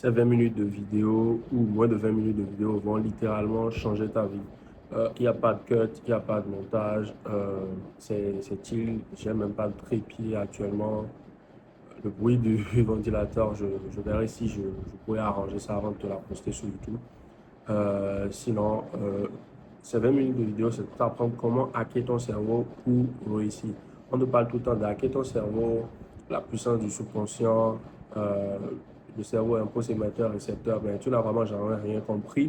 ces 20 minutes de vidéo ou moins de 20 minutes de vidéo vont littéralement changer ta vie. Il n'y a pas de cut, il n'y a pas de montage, c'est chill, j'ai même pas de trépied actuellement. Le bruit du ventilateur, je verrai si je pourrais arranger ça avant de te la poster sur YouTube. Sinon, ces 20 minutes de vidéo, c'est pour apprendre comment hacker ton cerveau pour réussir. On te parle tout le temps de hacker ton cerveau, la puissance du subconscient, euh, le cerveau est un peu émetteur, récepteur, mais tu n'as vraiment jamais rien compris.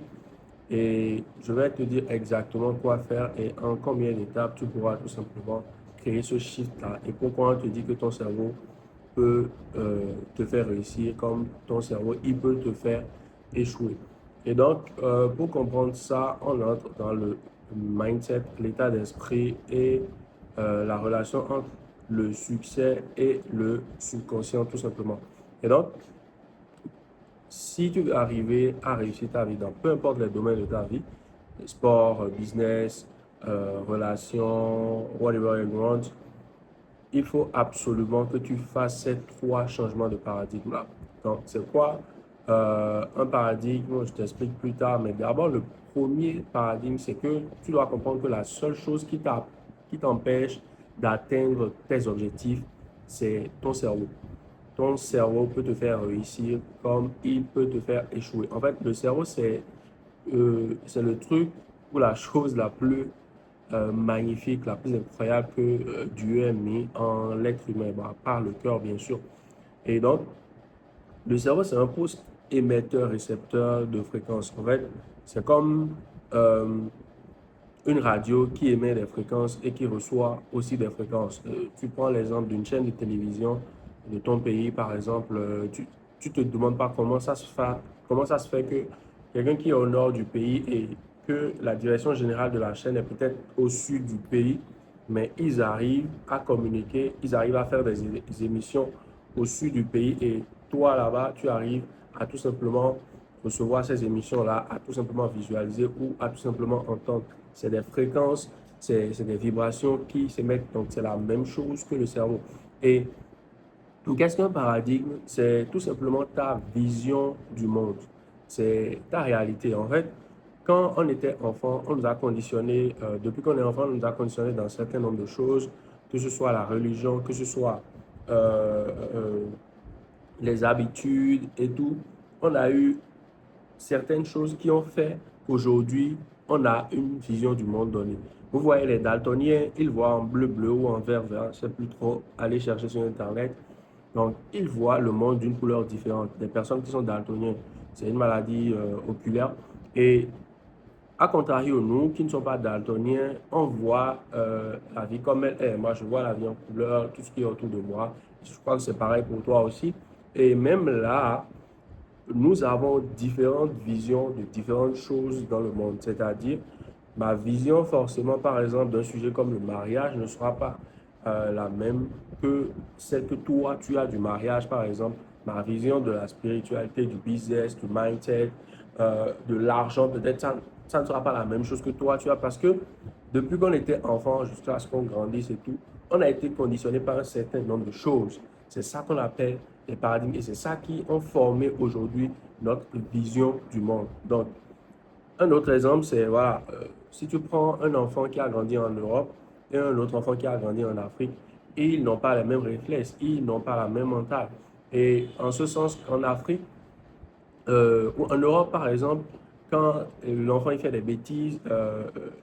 Et je vais te dire exactement quoi faire et en combien d'étapes tu pourras tout simplement créer ce shift-là. Et pourquoi on te dit que ton cerveau peut te faire réussir comme ton cerveau, il peut te faire échouer. Et donc, pour comprendre ça, on entre dans le mindset, l'état d'esprit et la relation entre le succès et le subconscient, tout simplement. Et donc, si tu veux arriver à réussir ta vie dans peu importe les domaines de ta vie, sport, business, relations, whatever you want, il faut absolument que tu fasses ces trois changements de paradigme-là. Donc, c'est quoi un paradigme? Je t'explique plus tard, mais d'abord, le premier paradigme, c'est que tu dois comprendre que la seule chose qui t'empêche d'atteindre tes objectifs, c'est ton cerveau. Ton cerveau peut te faire réussir comme il peut te faire échouer. En fait, le cerveau, c'est le truc ou la chose la plus magnifique, la plus incroyable que Dieu ait mis en l'être humain, bon, à part le cœur, bien sûr. Et donc, le cerveau, c'est un poste émetteur-récepteur de fréquences. En fait, c'est comme une radio qui émet des fréquences et qui reçoit aussi des fréquences. Tu prends l'exemple d'une chaîne de télévision de ton pays, par exemple, tu te demandes pas comment ça se fait que quelqu'un qui est au nord du pays et que la direction générale de la chaîne est peut-être au sud du pays, mais ils arrivent à communiquer, ils arrivent à faire des émissions au sud du pays et toi là-bas, tu arrives à tout simplement recevoir ces émissions-là, à tout simplement visualiser ou à tout simplement entendre. C'est des fréquences, c'est des vibrations qui s'émettent. Donc, c'est la même chose que le cerveau. Et qu'est-ce qu'un paradigme? C'est tout simplement ta vision du monde. C'est ta réalité. En fait, quand on était enfant, on nous a conditionné, depuis qu'on est enfant, on nous a conditionné dans un certain nombre de choses, que ce soit la religion, que ce soit euh, euh, les habitudes et tout. On a eu certaines choses qui ont fait qu'aujourd'hui, on a une vision du monde donné. Vous voyez, les daltoniens, ils voient en bleu, bleu ou en vert, vert, je ne sais plus trop, aller chercher sur Internet. Donc, ils voient le monde d'une couleur différente. Les personnes qui sont daltoniens, c'est une maladie oculaire. Et à contrario, nous qui ne sommes pas daltoniens, on voit la vie comme elle est. Moi, je vois la vie en couleur, tout ce qui est autour de moi. Je crois que c'est pareil pour toi aussi. Et même là, nous avons différentes visions de différentes choses dans le monde. C'est-à-dire, ma vision, forcément, par exemple, d'un sujet comme le mariage ne sera pas la même que celle que toi, tu as du mariage, par exemple. Ma vision de la spiritualité, du business, du mindset, de l'argent, peut-être ça ne sera pas la même chose que toi, tu as, parce que depuis qu'on était enfant jusqu'à ce qu'on grandisse et tout, on a été conditionné par un certain nombre de choses. C'est ça qu'on appelle les paradigmes et c'est ça qui ont formé aujourd'hui notre vision du monde. Donc, un autre exemple, c'est, voilà, si tu prends un enfant qui a grandi en Europe et un autre enfant qui a grandi en Afrique, ils n'ont pas les mêmes réflexes, ils n'ont pas la même mentale. Et en ce sens, en Afrique, ou en Europe, par exemple, quand l'enfant il fait des bêtises,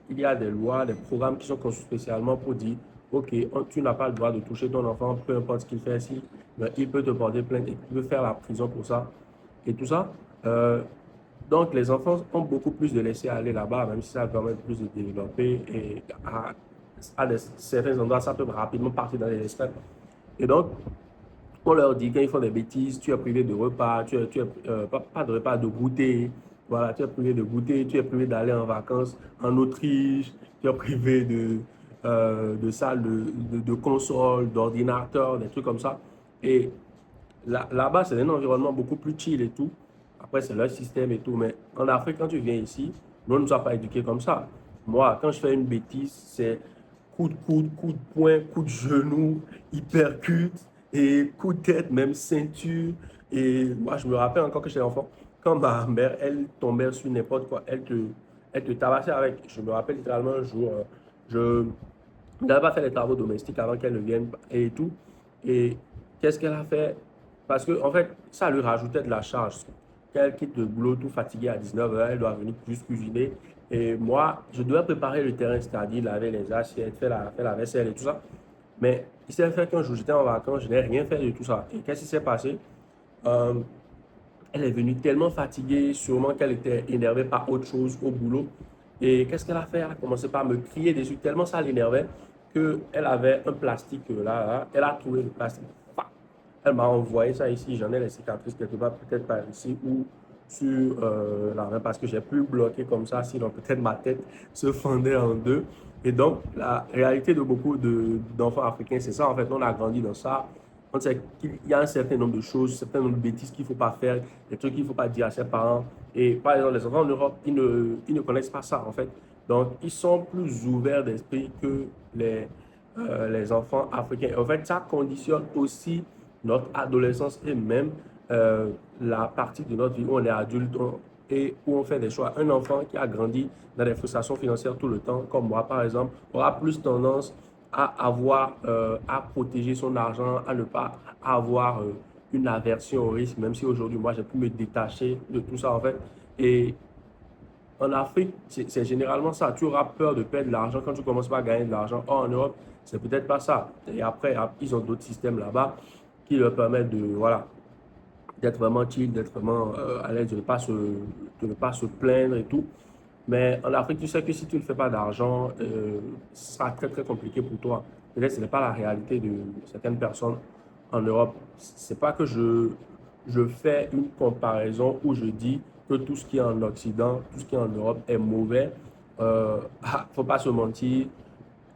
il y a des lois, des programmes qui sont conçus spécialement pour dire, OK, tu n'as pas le droit de toucher ton enfant, peu importe ce qu'il fait, si, mais il peut te porter plainte et il peut faire la prison pour ça. Et tout ça. Euh, donc, les enfants ont beaucoup plus de laisser aller là-bas, même si ça permet plus de développer. Et certains endroits, ça peut rapidement partir dans les extrêmes. Et donc, on leur dit quand ils font des bêtises, tu es privé de repas, pas de repas, de goûter. Voilà, tu es privé de goûter, tu es privé d'aller en vacances en Autriche, tu es privé de salles de console, d'ordinateur, des trucs comme ça. Et là-bas, c'est un environnement beaucoup plus chill et tout. Après, c'est leur système et tout. Mais en Afrique, quand tu viens ici, nous ne sommes pas éduqués comme ça. Moi, quand je fais une bêtise, c'est coup de coude, coup de poing, coup de genou, hypercute et coup de tête, même ceinture. Et moi, je me rappelle encore que j'étais enfant, quand ma mère, elle tombait sur n'importe quoi, elle te tabassait avec. Je me rappelle littéralement un jour, je n'avais pas fait les travaux domestiques avant qu'elle ne vienne et tout. Et qu'est-ce qu'elle a fait? Parce que, en fait, ça lui rajoutait de la charge. Quand elle quitte le boulot tout fatiguée à 19h, elle doit venir juste cuisiner. Et moi, je devais préparer le terrain, c'est-à-dire laver les assiettes, faire la vaisselle et tout ça. Mais il s'est fait qu'un jour, j'étais en vacances, je n'ai rien fait de tout ça. Et qu'est-ce qui s'est passé? Euh, Elle est venue tellement fatiguée, sûrement qu'elle était énervée par autre chose au boulot. Et qu'est-ce qu'elle a fait? Elle a commencé par me crier dessus, tellement ça l'énervait qu'elle avait un plastique là, elle a trouvé le plastique. Elle m'a envoyé ça ici, j'en ai les cicatrices quelque part, peut-être par ici ou sur la main, parce que j'ai pu bloquer comme ça, sinon peut-être ma tête se fendait en deux. Et donc, la réalité de beaucoup d'enfants africains, c'est ça, en fait, on a grandi dans ça. On sait qu'il y a un certain nombre de choses, un certain nombre de bêtises qu'il ne faut pas faire, des trucs qu'il ne faut pas dire à ses parents. Et par exemple, les enfants en Europe, ils ne connaissent pas ça, en fait. Donc, ils sont plus ouverts d'esprit que les enfants africains. En fait, ça conditionne aussi notre adolescence et même la partie de notre vie où on est adulte et où on fait des choix. Un enfant qui a grandi dans des frustrations financières tout le temps, comme moi par exemple, aura plus tendance à avoir, à protéger son argent, à ne pas avoir une aversion au risque, même si aujourd'hui, moi, j'ai pu me détacher de tout ça en fait. Et en Afrique, c'est généralement ça. Tu auras peur de perdre de l'argent quand tu commences pas à gagner de l'argent. Or, en Europe, c'est peut-être pas ça. Et après, ils ont d'autres systèmes là-bas qui leur permettent de, voilà, d'être vraiment chill, d'être vraiment à l'aise, de ne pas se plaindre et tout. Mais en Afrique, tu sais que si tu ne fais pas d'argent, ce sera très, très compliqué pour toi. Peut-être que ce n'est pas la réalité de certaines personnes en Europe. C'est pas que je fais une comparaison où je dis que tout ce qui est en Occident, tout ce qui est en Europe est mauvais. Faut pas se mentir,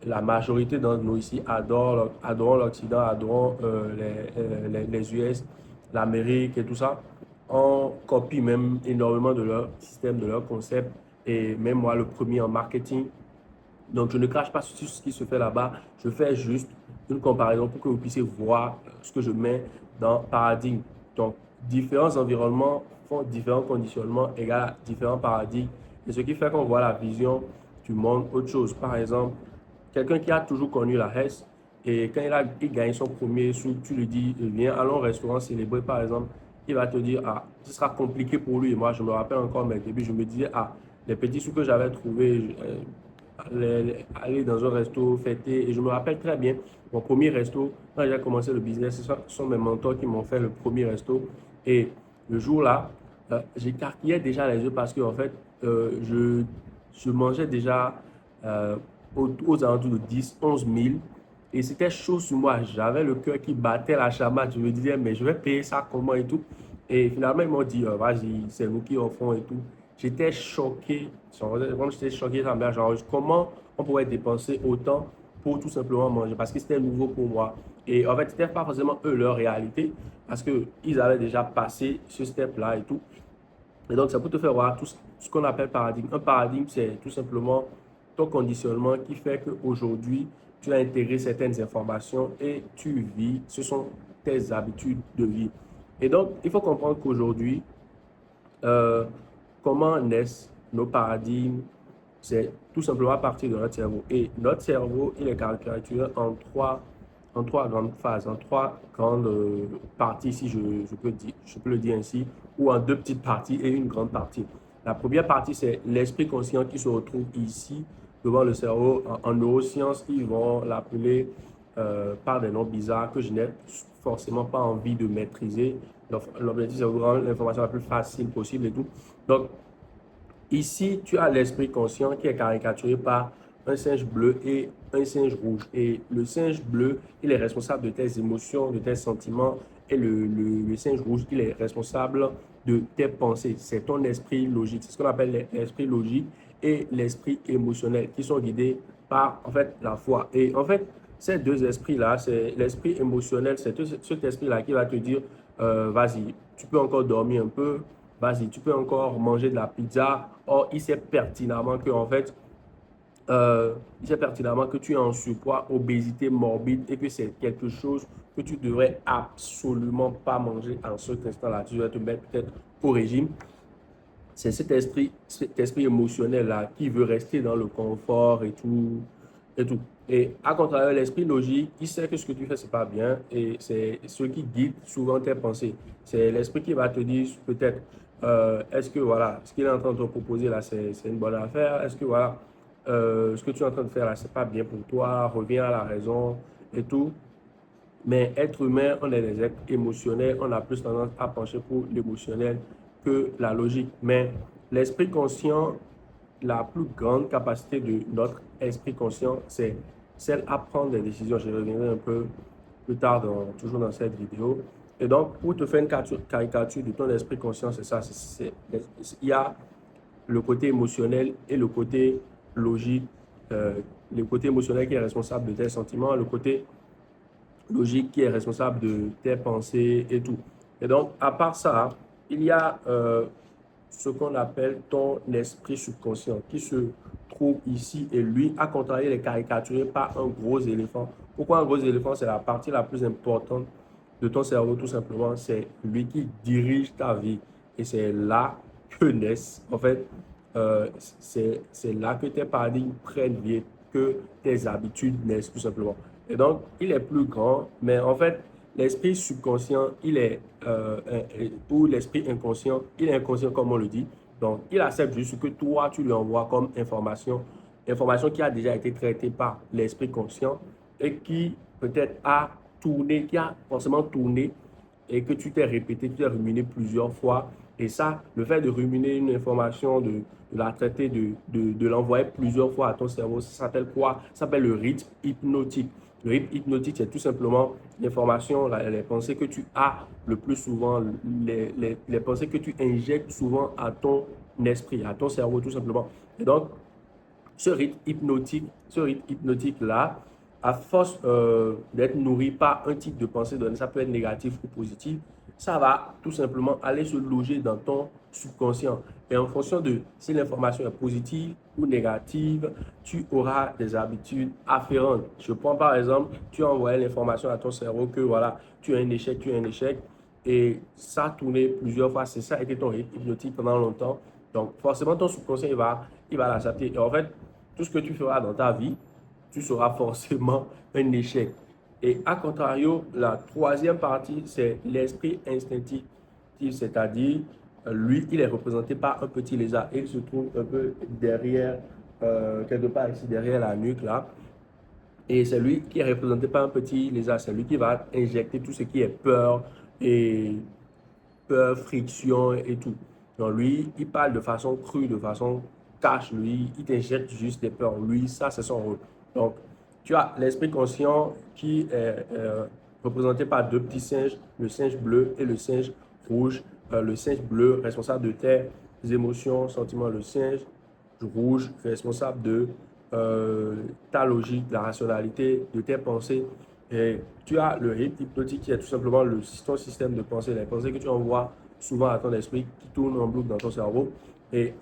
la majorité d'entre nous ici adorent l'Occident, adorent les US, l'Amérique et tout ça. On copie même énormément de leur système, de leur concept. Et même moi, le premier en marketing. Donc, je ne crache pas sur ce qui se fait là-bas. Je fais juste une comparaison pour que vous puissiez voir ce que je mets dans paradigme. Donc, différents environnements font différents conditionnements égale à différents paradigmes. Et ce qui fait qu'on voit la vision du monde autre chose. Par exemple, quelqu'un qui a toujours connu la Hesse et quand il gagne son premier sou, tu lui dis, viens, allons au restaurant célébrer par exemple, il va te dire, ah, ce sera compliqué pour lui. Et moi, je me rappelle encore mes débuts, je me disais, ah, les petits sous que j'avais trouvés, aller dans un resto, fêter. Et je me rappelle très bien, mon premier resto, quand j'ai commencé le business, ce sont mes mentors qui m'ont fait le premier resto. Et le jour-là, j'écarquillais déjà les yeux parce que, en fait, je mangeais déjà aux alentours de 10, 11 000. Et c'était chaud sur moi. J'avais le cœur qui battait la chamade. Je me disais, mais je vais payer ça comment et tout. Et finalement, ils m'ont dit, vas-y, c'est nous qui offrons et tout. J'étais choqué. Vraiment, j'étais choqué, genre, comment on pourrait dépenser autant pour tout simplement manger parce que c'était nouveau pour moi. Et en fait, c'était pas forcément eux leur réalité parce qu'ils avaient déjà passé ce step-là et tout. Et donc, ça peut te faire voir tout ce qu'on appelle paradigme. Un paradigme, c'est tout simplement ton conditionnement qui fait qu'aujourd'hui, tu as intégré certaines informations et tu vis. Ce sont tes habitudes de vie. Et donc, il faut comprendre qu'aujourd'hui, euh, comment naissent nos paradigmes? C'est tout simplement à partir de notre cerveau. Et notre cerveau, il est caractérisé en trois grandes phases, en trois grandes parties, si je peux le dire ainsi, ou en deux petites parties et une grande partie. La première partie, c'est l'esprit conscient qui se retrouve ici, devant le cerveau. En neurosciences, ils vont l'appeler par des noms bizarres que je n'ai forcément pas envie de maîtriser. L'objectif, c'est de rendre l'information la plus facile possible et tout. Donc, ici, tu as l'esprit conscient qui est caricaturé par un singe bleu et un singe rouge. Et le singe bleu, il est responsable de tes émotions, de tes sentiments. Et le singe rouge, il est responsable de tes pensées. C'est ton esprit logique. C'est ce qu'on appelle l'esprit logique et l'esprit émotionnel qui sont guidés par, en fait, la foi. Et en fait, ces deux esprits-là, c'est l'esprit émotionnel, c'est cet esprit-là qui va te dire, vas-y, tu peux encore dormir un peu, vas-y, tu peux encore manger de la pizza. Or, il sait pertinemment que, en fait, il sait pertinemment que tu es en surpoids, obésité morbide et que c'est quelque chose que tu devrais absolument pas manger en cet instant-là. Tu dois te mettre peut-être au régime. C'est cet esprit émotionnel-là qui veut rester dans le confort et tout. Et tout. Et à contrario, l'esprit logique, il sait que ce que tu fais, c'est pas bien et c'est ce qui guide souvent tes pensées. C'est l'esprit qui va te dire peut-être, est-ce que voilà, ce qu'il est en train de te proposer là, c'est une bonne affaire? Est-ce que voilà, ce que tu es en train de faire là, c'est pas bien pour toi? Reviens à la raison et tout. Mais être humain, on est des êtres émotionnels, on a plus tendance à pencher pour l'émotionnel que la logique. Mais l'esprit conscient, la plus grande capacité de notre esprit conscient, c'est celle à prendre des décisions. Je reviendrai un peu plus tard, toujours dans cette vidéo. Et donc, pour te faire une caricature de ton esprit conscient, c'est ça. Il y a le côté émotionnel et le côté logique. Euh, le côté émotionnel qui est responsable de tes sentiments, le côté logique qui est responsable de tes pensées et tout. Et donc, à part ça, il y a ce qu'on appelle ton esprit subconscient qui se trouve ici et lui, à contrario, il est caricaturé par un gros éléphant. Pourquoi un gros éléphant? C'est la partie la plus importante de ton cerveau, tout simplement. C'est lui qui dirige ta vie. Et c'est là que naissent, en fait, c'est là que tes paradigmes prennent vie, que tes habitudes naissent, tout simplement. Et donc, il est plus grand, mais en fait, l'esprit subconscient, il est, ou l'esprit inconscient, il est inconscient comme on le dit. Donc, il accepte juste ce que toi, tu lui envoies comme information, information qui a déjà été traitée par l'esprit conscient et qui peut-être a tourné, qui a forcément tourné et que tu t'es répété, tu t'es ruminé plusieurs fois. Et ça, le fait de ruminer une information, de la traiter, de l'envoyer plusieurs fois à ton cerveau, ça s'appelle quoi? Ça s'appelle le rythme hypnotique. Le rythme hypnotique, c'est tout simplement l'information, les pensées que tu as le plus souvent, les pensées que tu injectes souvent à ton esprit, à ton cerveau, tout simplement. Et donc, ce rythme hypnotique-là, à force d'être nourri par un type de pensée donné, ça peut être négatif ou positif, ça va tout simplement aller se loger dans ton subconscient. Et en fonction de si l'information est positive ou négative, tu auras des habitudes afférentes. Je prends par exemple, tu as envoyé l'information à ton cerveau que voilà, tu as un échec, tu as un échec. Et ça a tourné plusieurs fois, c'est ça a été ton rythme hypnotique pendant longtemps. Donc forcément, ton subconscient, il va l'accepter. Et en fait, tout ce que tu feras dans ta vie, tu seras forcément un échec. Et à contrario, la troisième partie, c'est l'esprit instinctif, c'est-à-dire, lui, il est représenté par un petit lézard. Il se trouve un peu derrière, quelque part ici, derrière la nuque, là. Et c'est lui qui est représenté par un petit lézard. C'est lui qui va injecter tout ce qui est peur et peur, friction et tout. Donc lui, il parle de façon crue, de façon cash, lui, il t'injecte juste des peurs. Lui, ça, c'est son rôle. Donc, tu as l'esprit conscient qui est représenté par deux petits singes, le singe bleu et le singe rouge. Le singe bleu, responsable de tes émotions, sentiments. Le singe rouge, responsable de ta logique, la rationalité, de tes pensées. Et tu as le rythme hypnotique qui est tout simplement ton système de pensée, les pensées que tu envoies souvent à ton esprit qui tournent en boucle dans ton cerveau. Et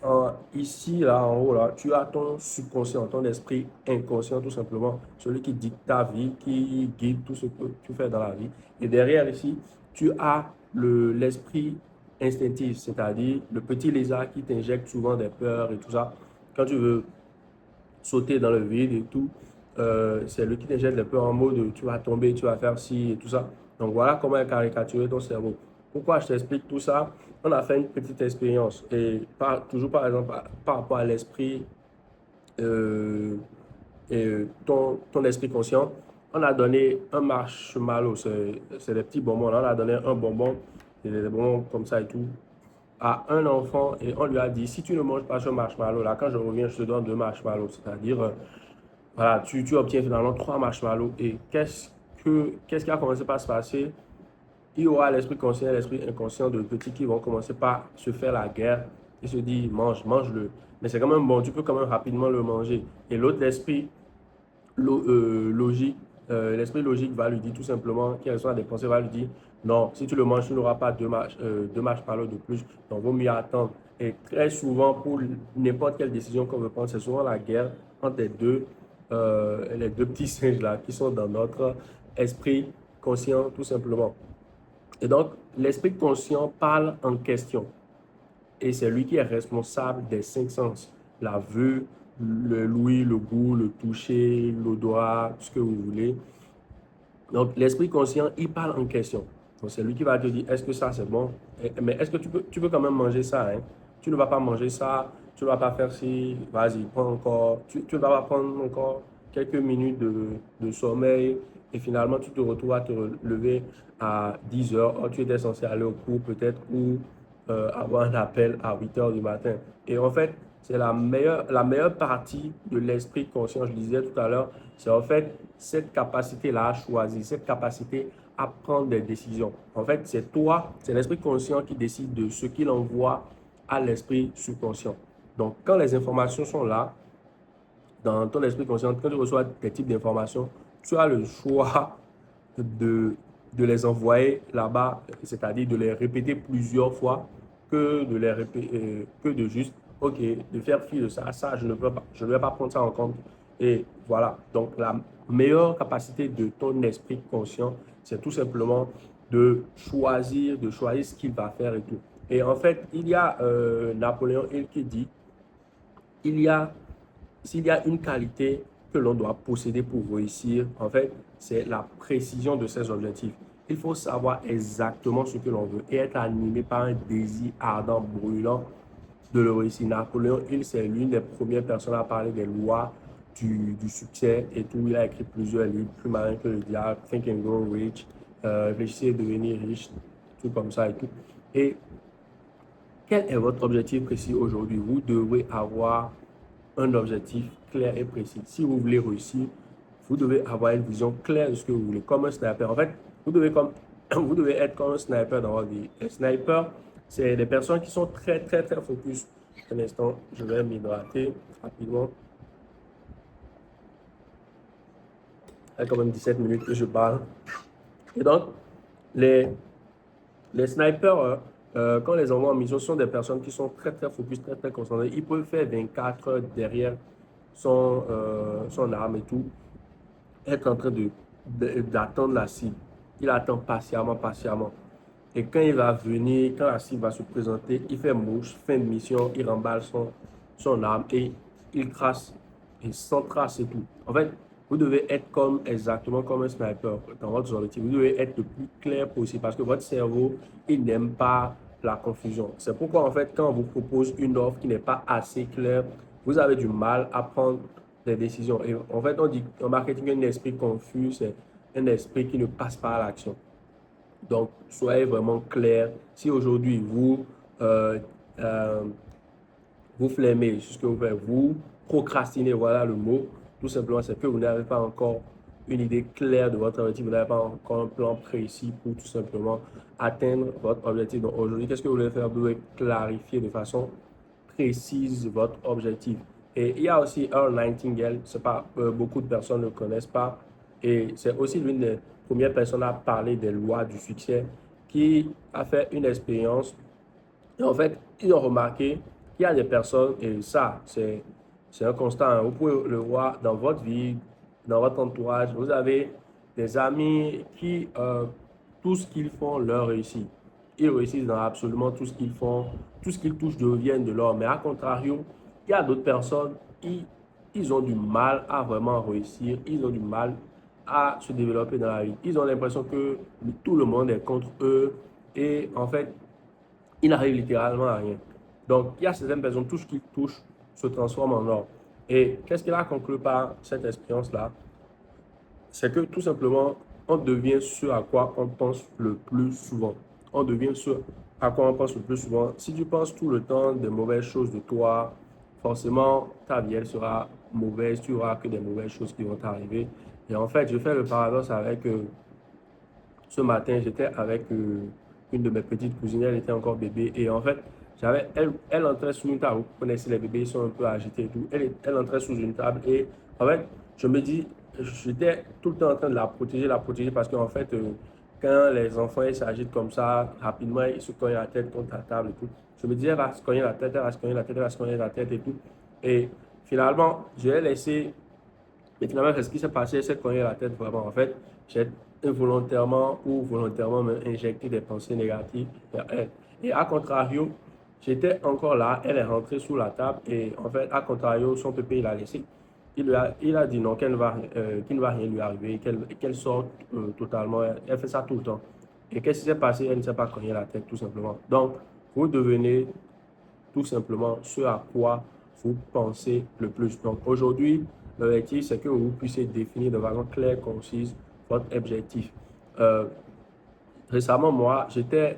ici, là, en haut, là, tu as ton subconscient, ton esprit inconscient, tout simplement, celui qui dicte ta vie, qui guide tout ce que tu fais dans la vie. Et derrière, ici, tu as l'esprit instinctif, c'est-à-dire le petit lézard qui t'injecte souvent des peurs et tout ça. Quand tu veux sauter dans le vide et tout. C'est lui qui te jette les peurs en mode tu vas tomber, tu vas faire ci et tout ça. Donc voilà comment est caricaturé ton cerveau. Pourquoi je t'explique tout ça? On a fait une petite expérience et toujours par exemple par rapport à l'esprit euh, et ton esprit conscient, on a donné un marshmallow, c'est des petits bonbons. Là, on a donné un bonbon, des bonbons comme ça et tout, à un enfant et on lui a dit si tu ne manges pas ce marshmallow là, quand je reviens, je te donne deux marshmallows. C'est-à-dire, voilà, tu obtiens finalement trois marshmallows. Et qu'est-ce qui a commencé par se passer? Il y aura l'esprit conscient et l'esprit inconscient de petits qui vont commencer par se faire la guerre et se dire mange-le. Mais c'est quand même bon, tu peux quand même rapidement le manger. Et l'autre, logique, l'esprit logique va lui dire tout simplement, qui reçoit des pensées, va lui dire Non, si tu le manges, tu n'auras pas deux marshmallows de plus. Donc, vaut mieux attendre. Et très souvent, pour n'importe quelle décision qu'on veut prendre, c'est souvent la guerre entre les deux petits singes là qui sont dans notre esprit conscient, tout simplement. Et donc, l'esprit conscient parle en question. Et c'est lui qui est responsable des cinq sens. La vue, l'ouïe, le goût, le toucher, l'odorat, ce que vous voulez. Donc, l'esprit conscient, il parle en question. Donc, c'est lui qui va te dire, est-ce que ça, c'est bon? Mais est-ce que tu peux quand même manger ça, hein? Tu ne vas pas manger ça, tu ne vas pas faire ci, vas-y, prends encore. Tu ne vas pas prendre encore quelques minutes de sommeil et finalement, tu te retrouves à te lever à 10 heures. Oh, tu étais censé aller au cours peut-être ou avoir un appel à 8 heures du matin. Et en fait, c'est la meilleure partie de l'esprit conscient, je disais tout à l'heure, c'est en fait cette capacité-là à choisir, cette capacité à prendre des décisions. En fait, c'est toi, c'est l'esprit conscient qui décide de ce qu'il envoie à l'esprit subconscient. Donc, quand les informations sont là, dans ton esprit conscient, quand tu reçois des types d'informations, tu as le choix de, de les envoyer là-bas, c'est-à-dire de les répéter plusieurs fois que de les répéter, que de juste, ok, de faire fi de ça, ça, je ne peux pas, je ne vais pas prendre ça en compte. Et voilà. Donc, la meilleure capacité de ton esprit conscient, c'est tout simplement de choisir ce qu'il va faire et tout. Et en fait, il y a Napoléon Hill qui dit, il y a s'il y a une qualité que l'on doit posséder pour réussir, en fait, c'est la précision de ses objectifs. Il faut savoir exactement ce que l'on veut et être animé par un désir ardent, brûlant de le réussir. Napoléon Hill, c'est l'une des premières personnes à parler des lois du succès et tout. Il a écrit plusieurs livres, Plus malin que le diable, Think and Grow Rich, Réussir et devenir riche, tout comme ça et tout. Et quel est votre objectif précis aujourd'hui? Vous devez avoir un objectif clair et précis. Si vous voulez réussir, vous devez avoir une vision claire de ce que vous voulez. Comme un sniper. En fait, vous devez être comme un sniper dans votre vie. Un sniper, c'est des personnes qui sont très, très, très focus. Un instant, je vais m'hydrater rapidement. Il y a quand même 17 minutes que je parle. Et donc, les, les snipers, quand les envoie en mission, sont des personnes qui sont très, très focus, très, très concentrées. Ils peuvent faire 24 heures derrière son arme et tout, être en train d'attendre la cible. Il attend patiemment, patiemment. Et quand il va venir, quand la cible va se présenter, il fait mouche, fin de mission, il remballe son arme et il trace, et sans trace et tout. En fait, vous devez être exactement comme un sniper dans votre objectif. Vous devez être le plus clair possible parce que votre cerveau, il n'aime pas la confusion. C'est pourquoi, en fait, quand on vous propose une offre qui n'est pas assez claire, vous avez du mal à prendre des décisions. Et en fait, on dit en marketing, un esprit confus, c'est un esprit qui ne passe pas à l'action. Donc, soyez vraiment clair. Si aujourd'hui, euh, euh, vous flemmez, c'est ce que vous faites, vous procrastinez, voilà le mot, tout simplement, c'est que vous n'avez pas encore une idée claire de votre objectif, vous n'avez pas encore un plan précis pour tout simplement atteindre votre objectif. Donc, aujourd'hui, qu'est-ce que vous devez faire? Vous devez clarifier de façon précise votre objectif. Et il y a aussi Earl Nightingale, c'est pas, beaucoup de personnes ne le connaissent pas, et c'est aussi l'une des premières personnes à parler des lois du succès qui a fait une expérience. Et en fait, ils ont remarqué qu'il y a des personnes, et ça, c'est un constat, hein, vous pouvez le voir dans votre vie, dans votre entourage, vous avez des amis qui, tout ce qu'ils font, leur réussit. Ils réussissent dans absolument tout ce qu'ils font, tout ce qu'ils touchent deviennent de l'or. Mais à contrario, il y a d'autres personnes, ils ont du mal à vraiment réussir, ils ont du mal à se développer dans la vie. Ils ont l'impression que tout le monde est contre eux et en fait, il n'arrive littéralement à rien. Donc, il y a certaines personnes, tout ce qu'ils touchent se transforme en or. Et qu'est-ce qu'il a conclu par cette expérience-là? C'est que tout simplement, on devient ce à quoi on pense le plus souvent. On devient ce à quoi on pense le plus souvent. Si tu penses tout le temps des mauvaises choses de toi, forcément, ta vie, elle sera mauvaise. Tu n'auras que des mauvaises choses qui vont t'arriver. Et en fait, je fais le paradoxe avec ce matin, j'étais avec une de mes petites cousines, elle était encore bébé. Et en fait, elle entrait sous une table. Vous connaissez, les bébés, ils sont un peu agités et tout. Elle entrait sous une table. Et en fait, je me dis, j'étais tout le temps en train de la protéger parce qu'en fait, quand les enfants ils s'agitent comme ça, rapidement, ils se cognent la tête contre la table et tout. Je me disais, elle va se cogner la tête, elle va se cogner la tête, elle va se cogner la tête et tout. Et finalement, je l'ai laissé. Et finalement, ce qui s'est passé, elle s'est cogné la tête vraiment. En fait, j'ai involontairement ou volontairement me injecté des pensées négatives vers elle. Et à contrario, j'étais encore là, elle est rentrée sous la table et en fait, à contrario, son pépé, il a laissé. Il a dit non, qu'il ne va rien lui arriver, qu'elle sorte totalement. Elle fait ça tout le temps. Et qu'est-ce qui s'est passé? Elle ne s'est pas cogné la tête, tout simplement. Donc, vous devenez tout simplement ce à quoi vous pensez le plus. Donc, aujourd'hui, l'objectif, c'est que vous puissiez définir de façon claire, concise, votre objectif. Euh, Récemment, moi, j'étais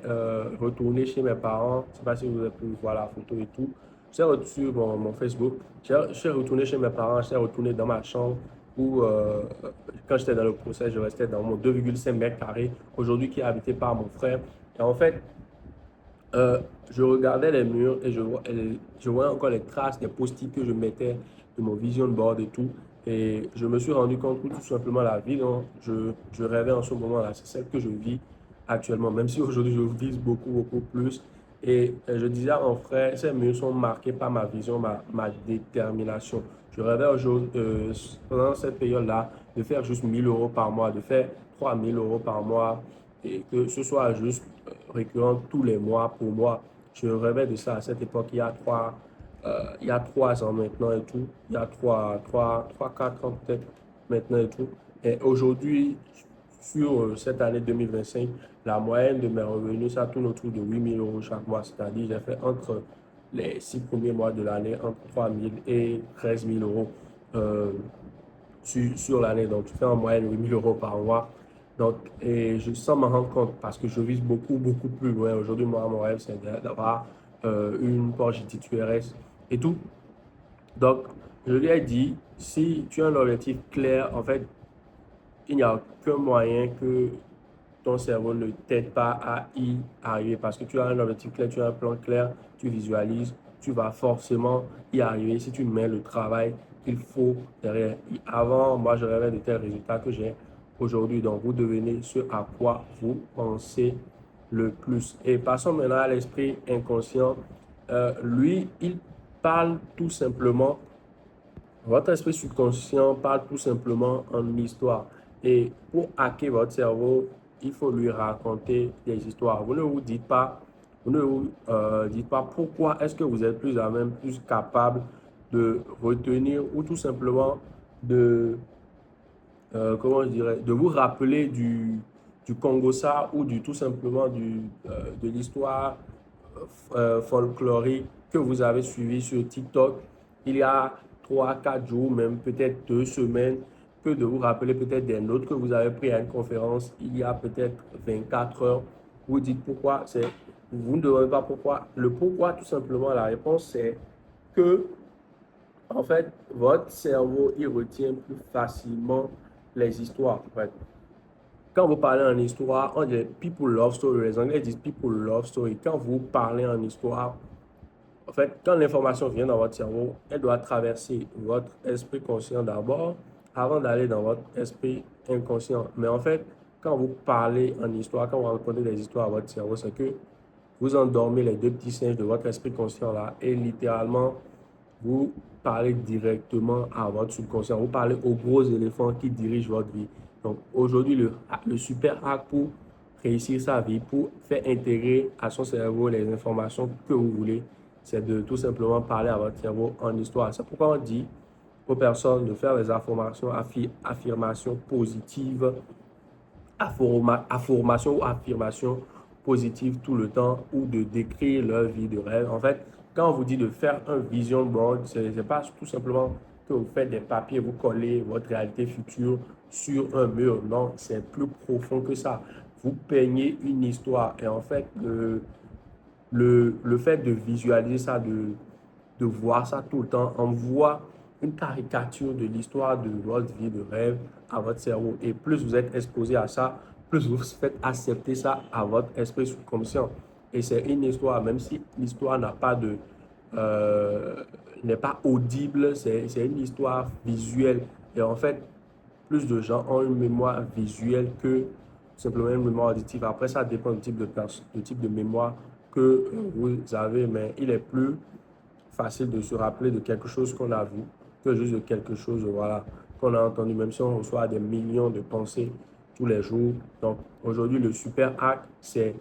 retourné chez mes parents. Je ne sais pas si vous avez pu voir la photo et tout. Sur mon Facebook. Je suis retourné chez mes parents. Je suis retourné dans ma chambre où, quand j'étais dans le procès, je restais dans mon 2,5 mètres carrés. Aujourd'hui, qui est habité par mon frère. Et en fait, je regardais les murs et je voyais encore les traces des post-it que je mettais de mon vision board et tout. Et je me suis rendu compte que tout simplement la vie dont je rêvais en ce moment-là, c'est celle que je vis actuellement, même si aujourd'hui je vise beaucoup, beaucoup plus. Et je disais à mon frère, ces murs sont marqués par ma vision, ma détermination. Je rêvais aujourd'hui, pendant cette période-là de faire juste 1 000 € par mois, de faire 3 000 € par mois et que ce soit juste récurrent tous les mois pour moi. Je rêvais de ça à cette époque, il y a 3 ans maintenant et tout. Il y a 4 ans peut-être maintenant et tout. Et aujourd'hui, sur cette année 2025, la moyenne de mes revenus, ça tourne autour de 8 000 € chaque mois. C'est-à-dire, j'ai fait entre les 6 premiers mois de l'année, entre 3 000 et 13 000 € sur l'année. Donc, tu fais en moyenne 8 000 € par mois. Donc, et je sens m'en rendre compte parce que je vise beaucoup, beaucoup plus loin. Aujourd'hui, moi, mon rêve, c'est d'avoir une Porsche GT2 RS et tout. Donc, je lui ai dit, si tu as un objectif clair, en fait, il n'y a aucun moyen que ton cerveau ne t'aide pas à y arriver parce que tu as un objectif clair, tu as un plan clair, tu visualises, tu vas forcément y arriver si tu mets le travail qu'il faut derrière. Et avant, moi, je rêvais de tels résultats que j'ai aujourd'hui. Donc, vous devenez ce à quoi vous pensez le plus. Et passons maintenant à l'esprit inconscient. Lui, il parle tout simplement votre esprit subconscient parle tout simplement en histoire. Et pour hacker votre cerveau, il faut lui raconter des histoires. Vous ne vous dites pas, vous ne vous dites pas pourquoi est-ce que vous êtes plus à même, plus capable de retenir ou tout simplement de, comment je dirais, de vous rappeler du Congo-ça ou tout simplement de l'histoire folklorique que vous avez suivi sur TikTok il y a 3, 4 jours, même peut-être 2 semaines, que de vous rappeler peut-être des notes que vous avez prises à une conférence il y a peut-être 24 heures. Vous dites pourquoi, vous ne demandez pas pourquoi. Le pourquoi, tout simplement, la réponse, c'est que en fait, votre cerveau, il retient plus facilement les histoires. En fait. Quand vous parlez en histoire, on dit people love story. Les Anglais disent people love story. Quand vous parlez en histoire, en fait, quand l'information vient dans votre cerveau, elle doit traverser votre esprit conscient d'abord avant d'aller dans votre esprit inconscient. Mais en fait, quand vous parlez en histoire, quand vous racontez des histoires à votre cerveau, c'est que vous endormez les deux petits singes de votre esprit conscient là et littéralement, vous parlez directement à votre subconscient. Vous parlez aux gros éléphants qui dirigent votre vie. Donc aujourd'hui, le super hack pour réussir sa vie, pour faire intégrer à son cerveau les informations que vous voulez, c'est de tout simplement parler à votre cerveau en histoire. C'est pourquoi on dit aux personnes de faire des affirmations positives, affirmations ou affirmations positives tout le temps ou de décrire leur vie de rêve. En fait, quand on vous dit de faire un vision board, ce n'est pas tout simplement que vous faites des papiers, vous collez votre réalité future sur un mur. Non, c'est plus profond que ça. Vous peignez une histoire. Et en fait, le fait de visualiser ça, de voir ça tout le temps, envoie une caricature de l'histoire de votre vie de rêve à votre cerveau. Et plus vous êtes exposé à ça, plus vous faites accepter ça à votre esprit subconscient. Et c'est une histoire, même si l'histoire euh, n'est pas audible, c'est une histoire visuelle. Et en fait, plus de gens ont une mémoire visuelle que simplement une mémoire auditive. Après, ça dépend du type de mémoire que vous avez, mais il est plus facile de se rappeler de quelque chose qu'on a vu que juste de quelque chose, voilà, qu'on a entendu, même si on reçoit des millions de pensées tous les jours. Donc, aujourd'hui, le super hack, c'est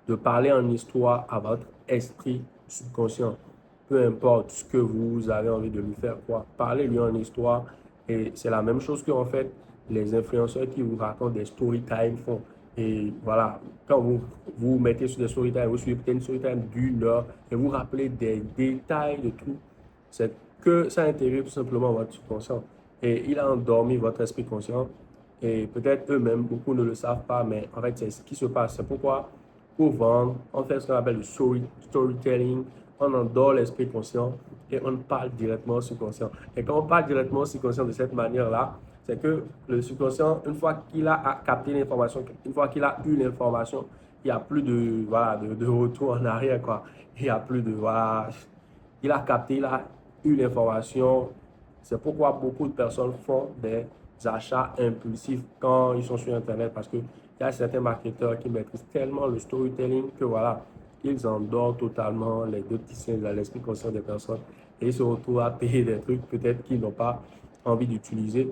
de parler en histoire à votre esprit subconscient. Peu importe ce que vous avez envie de lui faire quoi, parlez-lui en histoire. Et c'est la même chose que en fait les influenceurs qui vous racontent des story time font. Et voilà, quand vous mettez sur des story time, vous suivez peut-être une story time d'1 heure et vous rappelez des détails de tout, c'est que ça intègre tout simplement votre subconscient. Et il a endormi votre esprit conscient. Et peut-être eux-mêmes, beaucoup ne le savent pas, mais en fait, c'est ce qui se passe. C'est pourquoi pour vendre, on fait ce qu'on appelle le storytelling, on endort l'esprit conscient et on parle directement au subconscient. Et quand on parle directement au subconscient de cette manière-là, c'est que le subconscient, une fois qu'il a capté l'information, une fois qu'il a eu l'information, il n'y a plus de, voilà, de retour en arrière, quoi. Il n'y a plus de, voilà, il a capté, il a eu l'information. C'est pourquoi beaucoup de personnes font des achats impulsifs quand ils sont sur Internet parce qu'il y a certains marketeurs qui maîtrisent tellement le storytelling que voilà, ils endorment totalement les deux petits signes dans l'esprit conscient des personnes et ils se retrouvent à payer des trucs peut-être qu'ils n'ont pas envie d'utiliser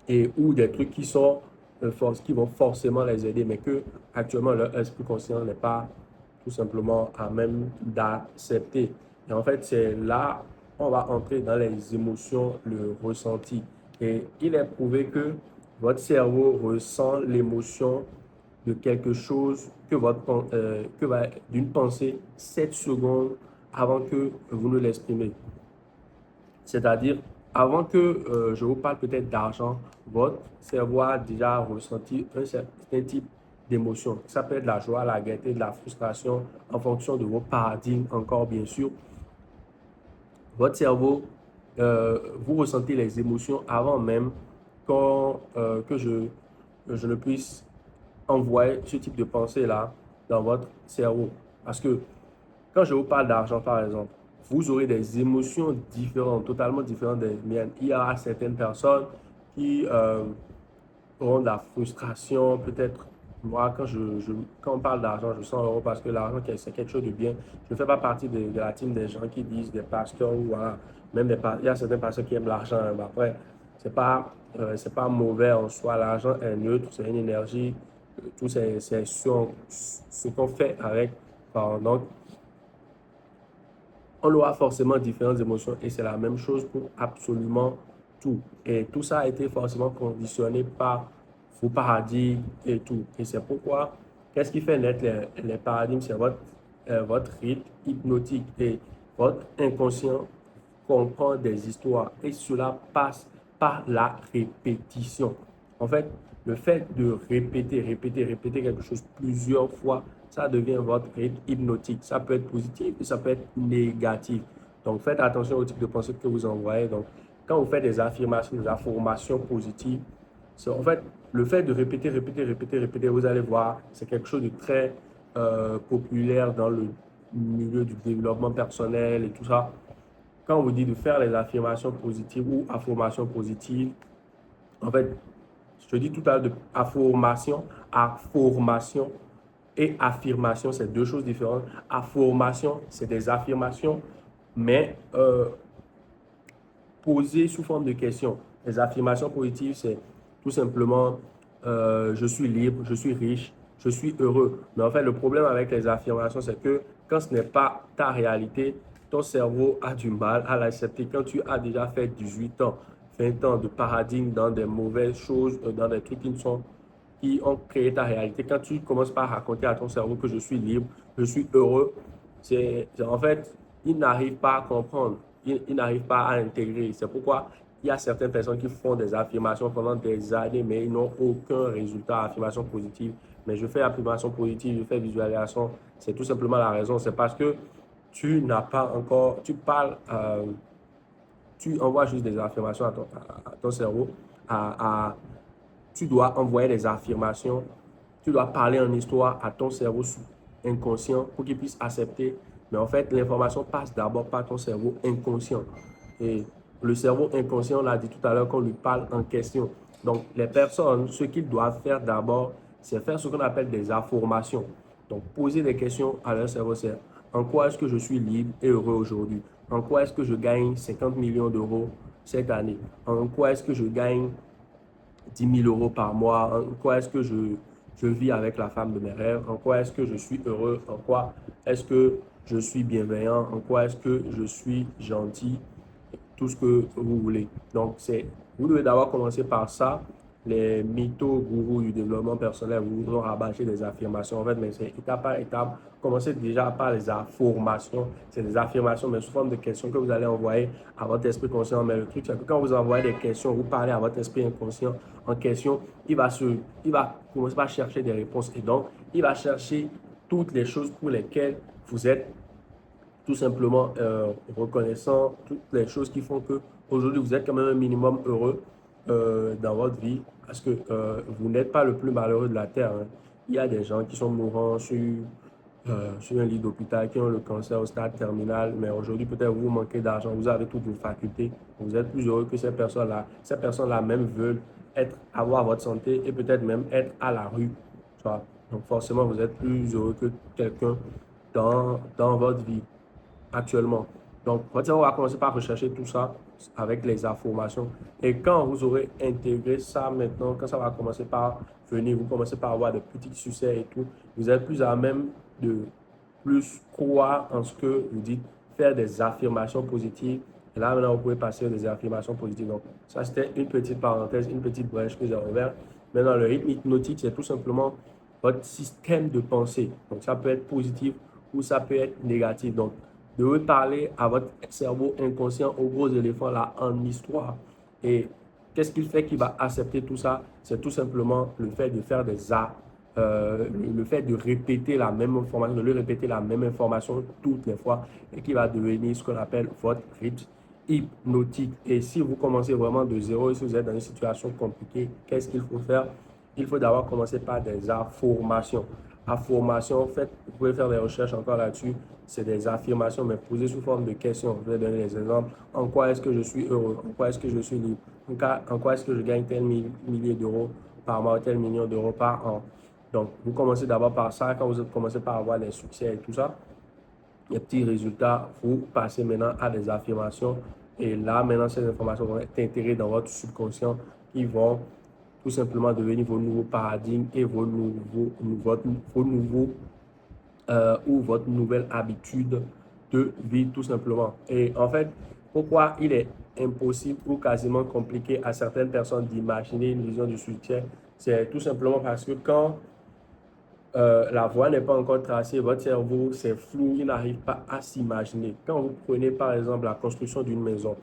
et ou des trucs qui sont qui vont forcément les aider mais que actuellement leur esprit conscient n'est pas tout simplement à même d'accepter. Et en fait, c'est là on va entrer dans les émotions, le ressenti. Et il est prouvé que votre cerveau ressent l'émotion de quelque chose d'une pensée 7 secondes avant que vous ne l'exprimez. C'est-à-dire, avant que je vous parle peut-être d'argent, votre cerveau a déjà ressenti un certain type d'émotion. Ça peut être de la joie, la gaieté, de la frustration, en fonction de vos paradigmes encore, bien sûr. Votre cerveau, vous ressentez les émotions avant même que je ne puisse envoyer ce type de pensée-là dans votre cerveau. Parce que quand je vous parle d'argent, par exemple, vous aurez des émotions différentes, totalement différentes des miennes. Il y aura certaines personnes qui auront de la frustration, peut-être. Moi, quand on parle d'argent, je sens heureux parce que l'argent, c'est quelque chose de bien. Je ne fais pas partie de la team des gens qui disent des pasteurs ou voilà, même il y a certains pasteurs qui aiment l'argent. Hein. Après, c'est pas mauvais en soi. L'argent est neutre, c'est une énergie. Tout c'est ce qu'on fait avec. Donc, on aura forcément différentes émotions et c'est la même chose pour absolument tout. Et tout ça a été forcément conditionné par vos paradigmes et tout. Et c'est pourquoi, qu'est-ce qui fait naître les paradigmes? C'est votre rythme hypnotique et votre inconscient comprend des histoires et cela passe par la répétition. En fait, le fait de répéter quelque chose plusieurs fois, ça devient votre rythme hypnotique. Ça peut être positif et ça peut être négatif. Donc, faites attention au type de pensée que vous envoyez. Donc, quand vous faites des affirmations, des affirmations positives, c'est en fait le fait de répéter, vous allez voir, c'est quelque chose de très populaire dans le milieu du développement personnel et tout ça. Quand on vous dit de faire les affirmations positives ou affirmations positives, en fait, je te dis tout à l'heure de affirmation et affirmation, c'est deux choses différentes. Affirmation, c'est des affirmations, mais posées sous forme de questions. Les affirmations positives, c'est tout simplement je suis libre, je suis riche, je suis heureux. Mais en fait, le problème avec les affirmations, c'est que quand ce n'est pas ta réalité, ton cerveau a du mal à l'accepter. Quand tu as déjà fait 18 ans, 20 ans de paradigme dans des mauvaises choses, dans des trucs qui ont créé ta réalité, quand tu commences par raconter à ton cerveau que je suis libre, je suis heureux, en fait, il n'arrive pas à comprendre, il n'arrive pas à intégrer. C'est pourquoi il y a certaines personnes qui font des affirmations pendant des années, mais ils n'ont aucun résultat, affirmation positive. Mais je fais affirmation positive, je fais visualisation. C'est tout simplement la raison. C'est parce que tu n'as pas encore, tu envoies juste des affirmations à ton cerveau. Tu dois envoyer des affirmations. Tu dois parler en histoire à ton cerveau inconscient pour qu'il puisse accepter. Mais en fait, l'information passe d'abord par ton cerveau inconscient. Et le cerveau inconscient, on l'a dit tout à l'heure, qu'on lui parle en question. Donc, les personnes, ce qu'ils doivent faire d'abord, c'est faire ce qu'on appelle des affirmations. Donc, poser des questions à leur cerveau. C'est en quoi est-ce que je suis libre et heureux aujourd'hui? En quoi est-ce que je gagne 50 millions d'euros cette année? En quoi est-ce que je gagne 10 000 euros par mois? En quoi est-ce que je vis avec la femme de mes rêves? En quoi est-ce que je suis heureux? En quoi est-ce que je suis bienveillant? En quoi est-ce que je suis gentil? Tout ce que vous voulez. Donc, vous devez d'abord commencer par ça. Les mythos gourous du développement personnel vous ont rabâché des affirmations, en fait, mais c'est étape par étape. Commencez déjà par les affirmations. C'est des affirmations, mais sous forme de questions que vous allez envoyer à votre esprit conscient. Mais le truc, c'est que quand vous envoyez des questions, vous parlez à votre esprit inconscient en question, il va commencer par chercher des réponses. Et donc, il va chercher toutes les choses pour lesquelles vous êtes tout simplement reconnaissant toutes les choses qui font que aujourd'hui vous êtes quand même un minimum heureux dans votre vie parce que vous n'êtes pas le plus malheureux de la terre. Hein. Il y a des gens qui sont mourants sur un lit d'hôpital, qui ont le cancer au stade terminal, mais aujourd'hui peut-être vous manquez d'argent, vous avez toutes vos facultés, vous êtes plus heureux que ces personnes-là. Ces personnes-là même veulent avoir votre santé et peut-être même être à la rue. Tu vois? Donc forcément, vous êtes plus heureux que quelqu'un dans votre vie actuellement. Donc, on va commencer par rechercher tout ça avec les informations. Et quand vous aurez intégré ça maintenant, quand ça va commencer par venir, vous commencez par avoir de petits succès et tout, vous êtes plus à même de plus croire en ce que vous dites, faire des affirmations positives. Et là, maintenant, vous pouvez passer des affirmations positives. Donc, ça, c'était une petite parenthèse, une petite brèche que j'ai ouverte. Maintenant, le rythme hypnotique, c'est tout simplement votre système de pensée. Donc, ça peut être positif ou ça peut être négatif. Donc, de parler à votre cerveau inconscient, aux gros éléphants là en histoire. Et qu'est-ce qu'il fait qu'il va accepter tout ça? C'est tout simplement le fait de faire des arts, le fait de répéter la même information, de lui répéter la même information toutes les fois et qui va devenir ce qu'on appelle votre rythme hypnotique. Et si vous commencez vraiment de zéro et si vous êtes dans une situation compliquée, qu'est-ce qu'il faut faire? Il faut d'abord commencer par des affirmations. Affirmations, faites, vous pouvez faire des recherches encore là-dessus. C'est des affirmations, mais posées sous forme de questions. Je vais donner des exemples. En quoi est-ce que je suis heureux? En quoi est-ce que je suis libre? En quoi est-ce que je gagne tel millier d'euros par mois, tel million d'euros par an? Donc, vous commencez d'abord par ça. Quand vous commencez par avoir des succès et tout ça, les petits résultats, vous passez maintenant à des affirmations. Et là, maintenant, ces informations vont être intégrées dans votre subconscient qui vont tout simplement devenir vos nouveaux paradigmes et vos nouveaux ou votre nouvelle habitude de vie tout simplement. Et en fait, pourquoi il est impossible ou quasiment compliqué à certaines personnes d'imaginer une vision du succès, c'est tout simplement parce que quand la voie n'est pas encore tracée, votre cerveau, c'est flou, il n'arrive pas à s'imaginer. Quand vous prenez par exemple la construction d'une maison,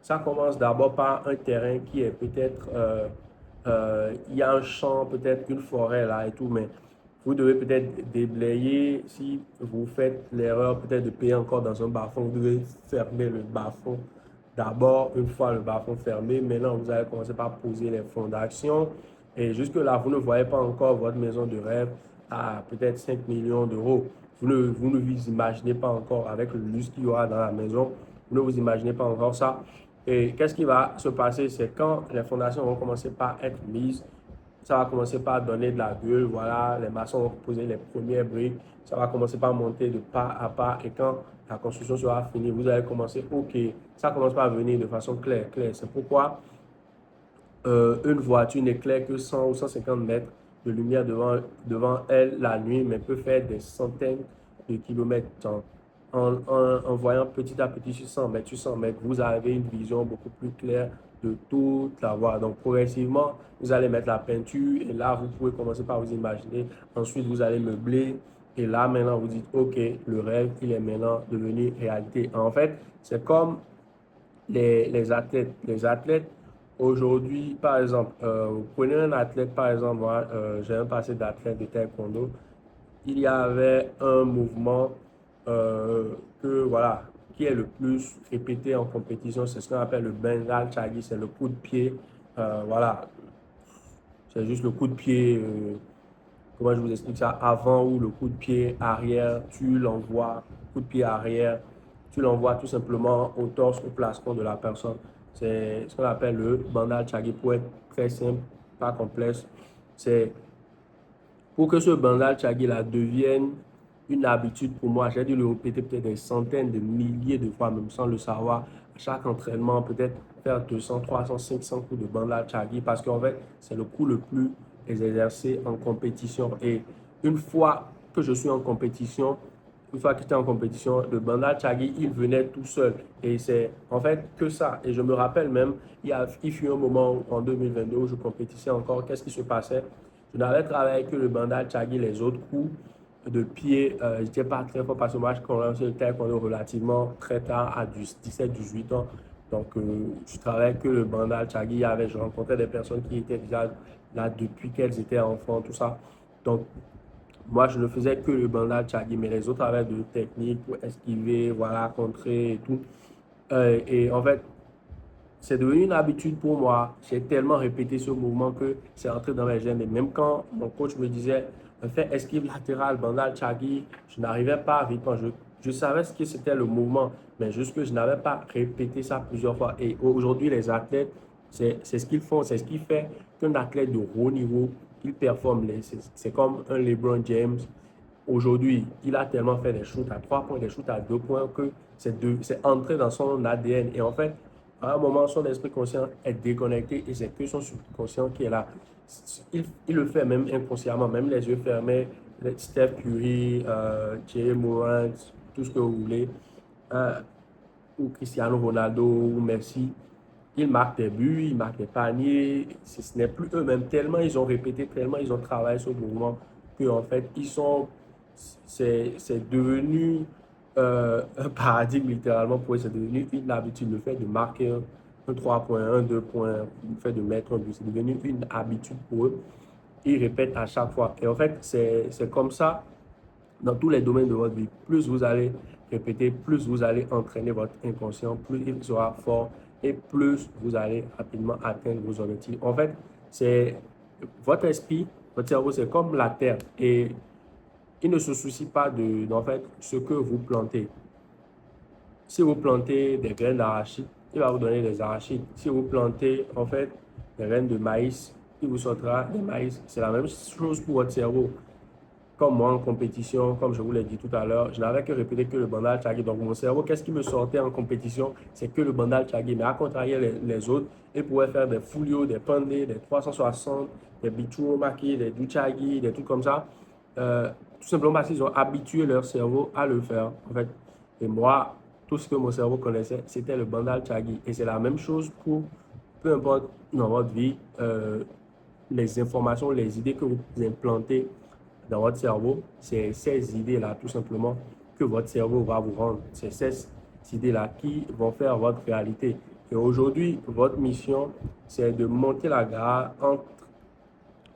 ça commence d'abord par un terrain qui est peut-être, il y a un champ, peut-être une forêt là et tout, mais vous devez peut-être déblayer. Si vous faites l'erreur peut-être de payer encore dans un bas-fond, vous devez fermer le bas-fond. D'abord, une fois le bas-fond fermé, maintenant vous allez commencer par poser les fondations. Et jusque-là, vous ne voyez pas encore votre maison de rêve à peut-être 5 millions d'euros. Vous ne vous imaginez pas encore avec le luxe qu'il y aura dans la maison. Vous ne vous imaginez pas encore ça. Et qu'est-ce qui va se passer? C'est quand les fondations vont commencer par être mises, ça va commencer par donner de la gueule. Voilà, les maçons vont poser les premières briques. Ça va commencer par monter de pas à pas. Et quand la construction sera finie, vous allez commencer, OK, ça commence par venir de façon claire. C'est pourquoi une voiture n'éclaire que 100 ou 150 mètres de lumière devant elle la nuit, mais peut faire des centaines de kilomètres en voyant petit à petit sur 100 mètres, sur 100 mètres, vous avez une vision beaucoup plus claire de toute la voie. Donc, progressivement, vous allez mettre la peinture et là, vous pouvez commencer par vous imaginer. Ensuite, vous allez meubler et là, maintenant, vous dites, OK, le rêve, il est maintenant devenu réalité. En fait, c'est comme les athlètes. Les athlètes, aujourd'hui, par exemple, vous prenez un athlète, par exemple, moi, j'ai un passé d'athlète de taekwondo. Il y avait un mouvement voilà, qui est le plus répété en compétition, c'est ce qu'on appelle le Bengal Chagi, c'est le coup de pied. Voilà, c'est juste le coup de pied, comment je vous explique ça, avant ou le coup de pied arrière, tu l'envoies, coup de pied arrière, tu l'envoies tout simplement au torse, au plastron de la personne. C'est ce qu'on appelle le bandal chagi pour être très simple, pas complexe. C'est pour que ce bandal chagi là devienne une habitude pour moi. J'ai dû le répéter peut-être des centaines de milliers de fois, même sans le savoir. À chaque entraînement, peut-être faire 200, 300, 500 coups de bandal chagi parce qu'en fait, c'est le coup le plus exercé en compétition. Et une fois que je suis en compétition, une fois que j'étais en compétition, le bandal chagi, il venait tout seul. Et c'est en fait que ça. Et je me rappelle même, il fut un moment en 2022 où je compétissais encore. Qu'est-ce qui se passait? Je n'avais travaillé que le bandal chagi, les autres coups de pied. Je n'étais pas très fort parce que moi, je commençais le taekwondo relativement très tard, à 17-18 ans. Donc, je travaillais que le bandal chagi. Je rencontrais des personnes qui étaient déjà là depuis qu'elles étaient enfants, tout ça. Donc, moi, je ne faisais que le bandal chagi, mais les autres avaient de techniques pour esquiver, voilà, contrer et tout. Et en fait, c'est devenu une habitude pour moi. J'ai tellement répété ce mouvement que c'est entré dans mes gènes. Et même quand mon coach me disait, fais esquive latérale, bandal chagi, je n'arrivais pas vite. Je savais ce que c'était le mouvement, mais juste que je n'avais pas répété ça plusieurs fois. Et aujourd'hui, les athlètes, c'est ce qu'ils font, c'est ce qui fait qu'un athlète de haut niveau, il performe. C'est comme un LeBron James. Aujourd'hui, il a tellement fait des shoots à 3 points, des shoots à 2 points que c'est entré dans son ADN. Et en fait, à un moment, son esprit conscient est déconnecté et c'est que son subconscient qui est là. Il le fait même inconsciemment, même les yeux fermés. Steph Curry, Jay Morant, tout ce que vous voulez, euh, ou Cristiano Ronaldo, ou Messi, ils marquent des buts, ils marquent des paniers. Ce n'est plus eux-mêmes. Tellement ils ont répété, tellement ils ont travaillé ce mouvement qu'en fait, c'est devenu un paradigme littéralement pour eux. C'est devenu une habitude. Le fait de marquer un 3 points, un 2 points, le fait de mettre un but, c'est devenu une habitude pour eux. Ils répètent à chaque fois. Et en fait, c'est comme ça dans tous les domaines de votre vie. Plus vous allez répéter, plus vous allez entraîner votre inconscient, plus il sera fort et plus vous allez rapidement atteindre vos objectifs. En fait, c'est votre esprit, votre cerveau, c'est comme la terre et il ne se soucie pas en fait, ce que vous plantez. Si vous plantez des graines d'arachide, il va vous donner des arachides. Si vous plantez, en fait, des graines de maïs, il vous sortira des maïs. C'est la même chose pour votre cerveau. Comme moi en compétition, comme je vous l'ai dit tout à l'heure, je n'avais que répété que le bandal chagi. Donc mon cerveau, qu'est-ce qui me sortait en compétition? C'est que le bandal chagi. Mais à contrario, les autres, ils pouvaient faire des foulios, des pandés, des 360, des bichuromaki, des duchagi, des trucs comme ça. Tout simplement parce qu'ils ont habitué leur cerveau à le faire. En fait. Et moi, tout ce que mon cerveau connaissait, c'était le bandal chagi. Et c'est la même chose pour peu importe dans votre vie, les informations, les idées que vous implantez dans votre cerveau, c'est ces idées-là, tout simplement, que votre cerveau va vous rendre. C'est ces idées-là qui vont faire votre réalité. Et aujourd'hui, votre mission, c'est de monter la garde entre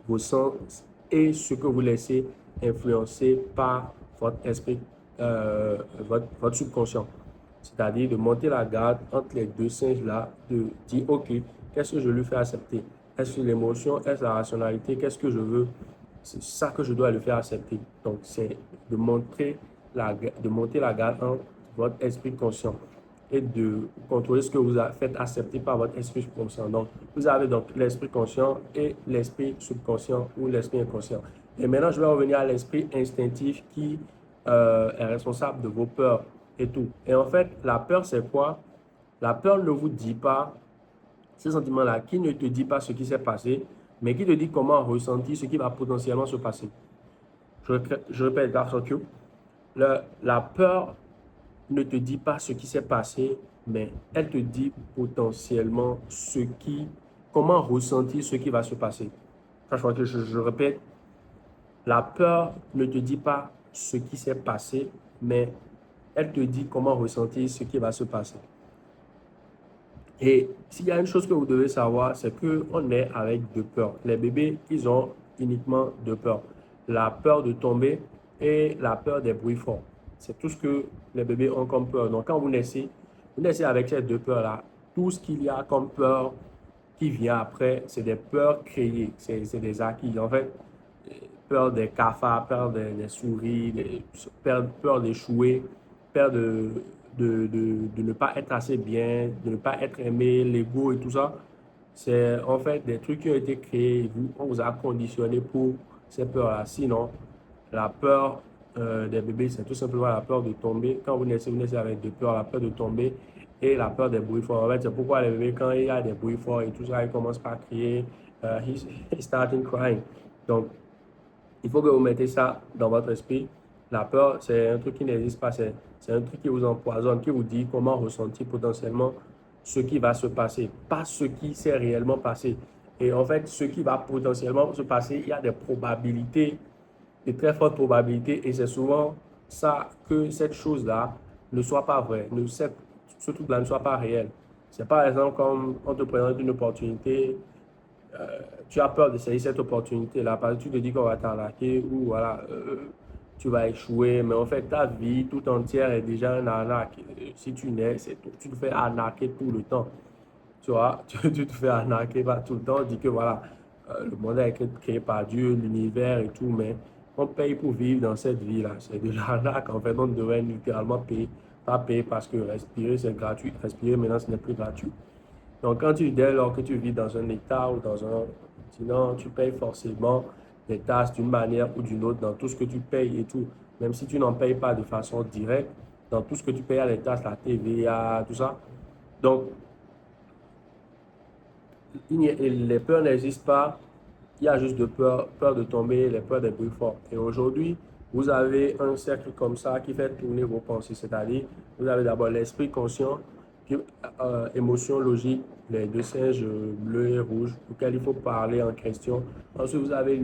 vos sens et ce que vous laissez influencer par votre esprit, votre subconscient. C'est-à-dire de monter la garde entre les deux singes-là, de dire, OK, qu'est-ce que je lui fais accepter? Est-ce l'émotion? Est-ce la rationalité? Qu'est-ce que je veux? C'est ça que je dois lui faire accepter. Donc, c'est de monter la garde entre votre esprit conscient et de contrôler ce que vous faites accepter par votre esprit subconscient. Donc, vous avez donc l'esprit conscient et l'esprit subconscient ou l'esprit inconscient. Et maintenant, je vais revenir à l'esprit instinctif qui est responsable de vos peurs et tout. Et en fait, la peur, c'est quoi? La peur ne vous dit pas ce sentiment-là, qui ne te dit pas ce qui s'est passé, mais qui te dit comment ressentir ce qui va potentiellement se passer. Je répète, garçon Q, la peur ne te dit pas ce qui s'est passé, mais elle te dit potentiellement comment ressentir ce qui va se passer. Je crois que je répète, la peur ne te dit pas ce qui s'est passé, mais elle te dit comment ressentir ce qui va se passer. Et s'il y a une chose que vous devez savoir, c'est qu'on est avec deux peurs. Les bébés, ils ont uniquement deux peurs. La peur de tomber et la peur des bruits forts. C'est tout ce que les bébés ont comme peur. Donc, quand vous naissez avec ces deux peurs-là. Tout ce qu'il y a comme peur qui vient après, c'est des peurs créées. C'est des acquis. En fait, peur des cafards, peur des souris, peur d'échouer, peur de ne pas être assez bien, de ne pas être aimé, l'ego et tout ça. C'est en fait des trucs qui ont été créés, on vous a conditionné pour ces peurs-là. Sinon, la peur des bébés, c'est tout simplement la peur de tomber. Quand vous naissez avec deux peurs, la peur de tomber et la peur des bruits forts. En fait, c'est pourquoi les bébés, quand il y a des bruits forts et tout ça, ils commencent par crier. He's starting crying. Donc, il faut que vous mettez ça dans votre esprit. La peur, c'est un truc qui n'existe pas. C'est un truc qui vous empoisonne, qui vous dit comment ressentir potentiellement ce qui va se passer, pas ce qui s'est réellement passé. Et en fait, ce qui va potentiellement se passer, il y a des probabilités, de très fortes probabilités, et c'est souvent ça que cette chose-là ne soit pas vraie, ce truc-là ne soit pas réel. C'est par exemple comme on te présente une opportunité, tu as peur de saisir cette opportunité-là parce que tu te dis qu'on va t'arnaquer ou voilà, tu vas échouer. Mais en fait, ta vie tout entière est déjà un arnaque. Si tu nais, tu te fais arnaquer tout le temps. Tu vois, tu te fais arnaquer tout le temps. On dit que voilà, le monde a été créé par Dieu, l'univers et tout, mais on paye pour vivre dans cette vie-là. C'est de l'arnaque. En fait, on devrait littéralement payer. Pas payer parce que respirer, c'est gratuit. Respirer, maintenant, ce n'est plus gratuit. Donc, dès lors que tu vis dans un état ou dans un continent, tu payes forcément des taxes d'une manière ou d'une autre dans tout ce que tu payes et tout. Même si tu n'en payes pas de façon directe, dans tout ce que tu payes à les taxes, la TVA, tout ça. Donc, les peurs n'existent pas. Il y a juste de peur de tomber, les peurs des bruits forts. Et aujourd'hui, vous avez un cercle comme ça qui fait tourner vos pensées. C'est-à-dire, vous avez d'abord l'esprit conscient, puis, émotion logique, les deux singes bleus et rouges auxquels il faut parler en question. Ensuite, vous avez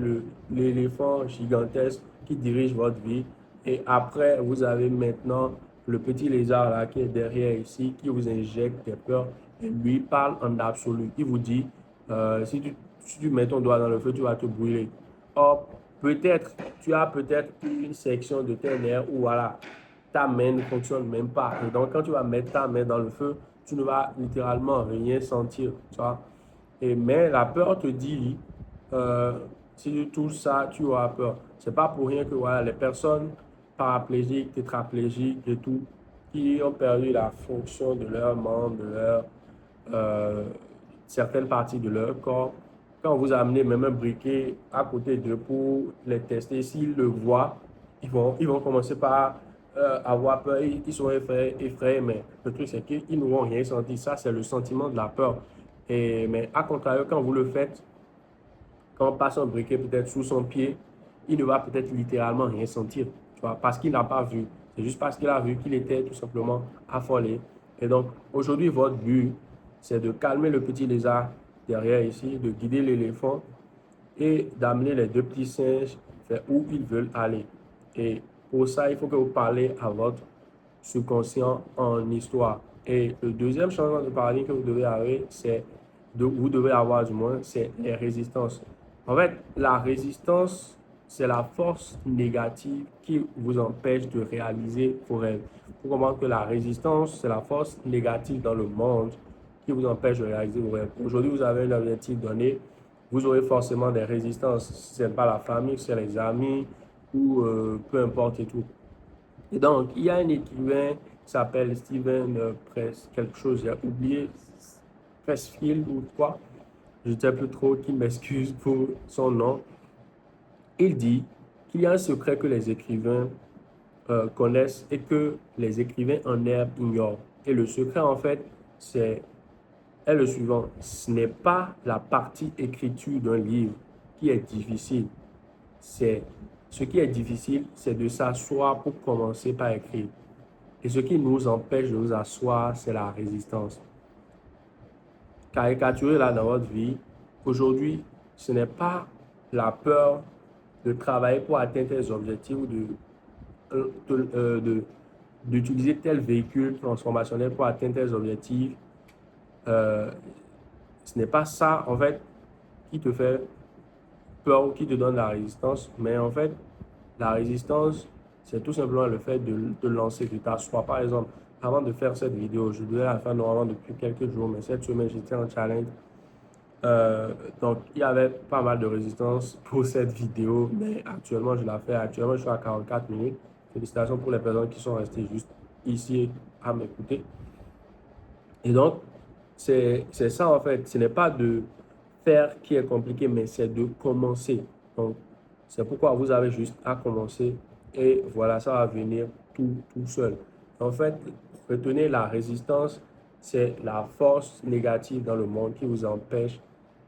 l'éléphant gigantesque qui dirige votre vie. Et après, vous avez maintenant le petit lézard là qui est derrière ici, qui vous injecte des peurs. Et lui parle en absolu. Il vous dit, si tu mets ton doigt dans le feu, tu vas te brûler. Or, peut-être, tu as peut-être une section de tes nerfs où voilà, ta main ne fonctionne même pas. Et donc, quand tu vas mettre ta main dans le feu, tu ne vas littéralement rien sentir. Tu vois? Mais la peur te dit, euh, si tu touches ça, tu auras peur. C'est pas pour rien que voilà, les personnes paraplégiques, tétraplégiques et tout, qui ont perdu la fonction de leurs membres, de leur euh, certaines parties de leur corps. Quand vous amenez même un briquet à côté d'eux pour les tester, s'ils le voient, ils vont commencer par avoir peur, ils sont effrayés, mais le truc c'est qu'ils n'auront rien senti. Ça, c'est le sentiment de la peur. Mais à contrario, quand vous le faites, quand on passe un briquet peut-être sous son pied, il ne va peut-être littéralement rien sentir, tu vois, parce qu'il n'a pas vu. C'est juste parce qu'il a vu qu'il était tout simplement affolé. Et donc, aujourd'hui, votre but, c'est de calmer le petit lézard derrière ici, de guider l'éléphant et d'amener les deux petits singes vers où ils veulent aller. Et pour ça, il faut que vous parlez à votre subconscient en histoire. Et le deuxième changement de paradigme que vous devez avoir du moins, c'est les résistances. En fait, la résistance, c'est la force négative qui vous empêche de réaliser vos rêves. Vous comprenez que la résistance, c'est la force négative dans le monde qui vous empêche de réaliser vos rêves. Aujourd'hui, vous avez un objectif donné, vous aurez forcément des résistances. Si ce n'est pas la famille, c'est les amis ou peu importe et tout. Et donc, il y a un écrivain qui s'appelle Steven Press, quelque chose, j'ai oublié, Pressfield ou quoi, je ne sais plus trop, qui m'excuse pour son nom. Il dit qu'il y a un secret que les écrivains connaissent et que les écrivains en herbe ignorent. Et le secret, en fait, c'est est le suivant. Ce n'est pas la partie écriture d'un livre qui est difficile. C'est ce qui est difficile, c'est de s'asseoir pour commencer par écrire. Et ce qui nous empêche de nous asseoir, c'est la résistance. Caricaturer là dans votre vie, aujourd'hui, ce n'est pas la peur de travailler pour atteindre tes objectifs ou d'utiliser tel véhicule transformationnel pour atteindre tes objectifs. Euh, ce n'est pas ça, en fait, qui te fait peur ou qui te donne la résistance, mais en fait, la résistance, c'est tout simplement le fait de te lancer, de t'asseoir. Par exemple, avant de faire cette vidéo, je devais la faire normalement depuis quelques jours, mais cette semaine, j'étais en challenge. Donc, il y avait pas mal de résistance pour cette vidéo, mais actuellement, je la fais. Actuellement, je suis à 44 minutes. Félicitations pour les personnes qui sont restées juste ici à m'écouter. Et donc, c'est ça en fait. Ce n'est pas de faire qui est compliqué, mais c'est de commencer. Donc, c'est pourquoi vous avez juste à commencer et voilà, ça va venir tout seul. En fait, retenez la résistance, c'est la force négative dans le monde qui vous empêche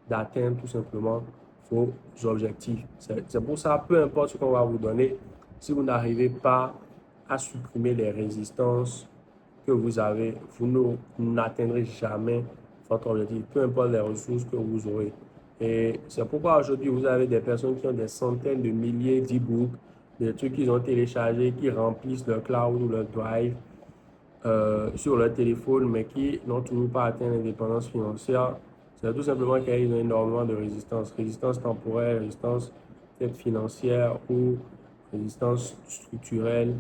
d'atteindre tout simplement vos objectifs. C'est pour ça, peu importe ce qu'on va vous donner, si vous n'arrivez pas à supprimer les résistances que vous avez, vous n'atteindrez jamais votre objectif, peu importe les ressources que vous aurez. Et c'est pourquoi aujourd'hui, vous avez des personnes qui ont des centaines de milliers d'e-books, des trucs qu'ils ont téléchargés, qui remplissent leur cloud ou leur drive sur leur téléphone, mais qui n'ont toujours pas atteint l'indépendance financière. C'est tout simplement qu'ils ont énormément de résistance. Résistance temporelle, résistance peut-être financière ou résistance structurelle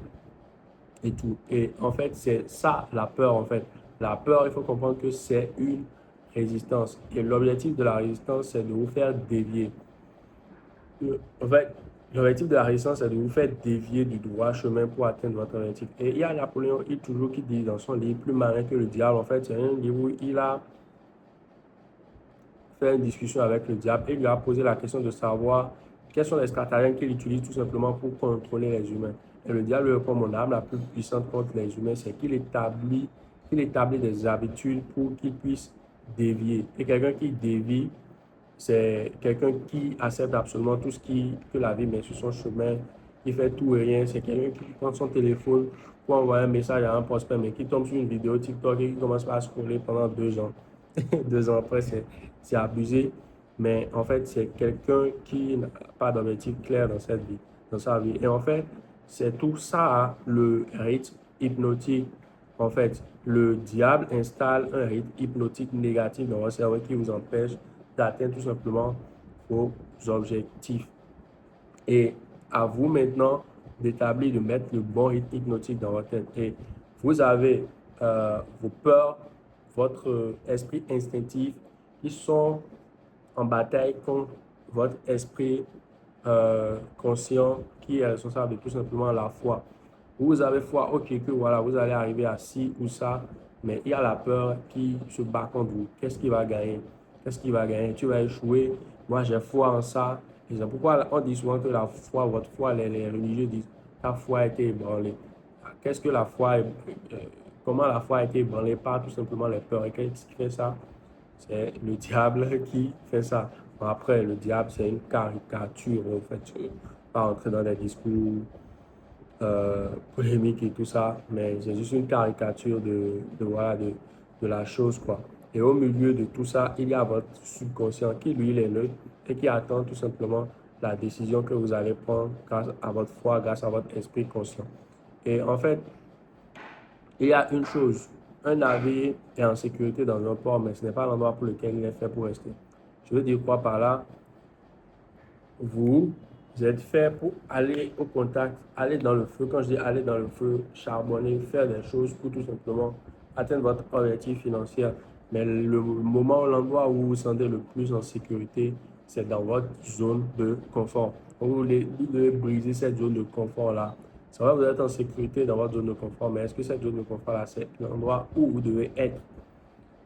et tout. Et en fait, c'est ça la peur en fait. La peur, il faut comprendre que c'est une résistance. Et l'objectif de la résistance, c'est de vous faire dévier. En fait, l'objectif de la résistance, c'est de vous faire dévier du droit chemin pour atteindre votre objectif. Et il y a Napoléon Hill toujours qui dit dans son livre Plus malin que le diable. En fait, c'est un livre où il a fait une discussion avec le diable et lui a posé la question de savoir quels sont les stratagèmes qu'il utilise tout simplement pour contrôler les humains. Et le diable lui répond, mon arme la plus puissante contre les humains, c'est qu'il établit des habitudes pour qu'ils puissent dévier. Et quelqu'un qui dévie, c'est quelqu'un qui accepte absolument tout ce que la vie met sur son chemin, qui fait tout et rien. C'est quelqu'un qui prend son téléphone pour envoyer un message à un prospect, mais qui tombe sur une vidéo TikTok et qui commence à scroller pendant 2 ans. 2 ans après, c'est abusé. Mais en fait, c'est quelqu'un qui n'a pas d'objectif clair dans cette vie, dans sa vie. Et en fait, c'est tout ça, le rythme hypnotique. En fait, le diable installe un rythme hypnotique négatif dans votre cerveau qui vous empêche d'atteindre tout simplement vos objectifs. Et à vous maintenant d'établir, de mettre le bon rythme hypnotique dans votre tête. Et vous avez vos peurs, votre esprit instinctif qui sont en bataille contre votre esprit conscient qui est responsable de tout simplement la foi. Vous avez foi, ok, que voilà, vous allez arriver à ci ou ça, mais il y a la peur qui se bat contre vous. Qu'est-ce qui va gagner? Qu'est-ce qui va gagner? Tu vas échouer. Moi, j'ai foi en ça. Et c'est pourquoi on dit souvent que la foi, votre foi, les religieux disent, ta foi a été ébranlée. Qu'est-ce que la foi, comment la foi a été ébranlée par tout simplement les peurs? Et qu'est-ce qui fait ça? C'est le diable qui fait ça. Bon, après, le diable, c'est une caricature, en fait. Je ne vais pas rentrer dans des discours polémiques et tout ça, mais c'est juste une caricature voilà, de la chose, quoi. Et au milieu de tout ça, il y a votre subconscient qui, lui, il est neutre et qui attend tout simplement la décision que vous allez prendre grâce à votre foi, grâce à votre esprit conscient. Et en fait, il y a une chose, un navire est en sécurité dans un port, mais ce n'est pas l'endroit pour lequel il est fait pour rester. Je veux dire quoi par là? Vous êtes fait pour aller au contact, aller dans le feu. Quand je dis aller dans le feu, charbonner, faire des choses pour tout simplement atteindre votre objectif financier. Mais le moment, l'endroit où vous vous sentez le plus en sécurité, c'est dans votre zone de confort. Vous devez briser cette zone de confort-là. Ça va, vous êtes en sécurité dans votre zone de confort, mais est-ce que cette zone de confort-là, c'est l'endroit où vous devez être?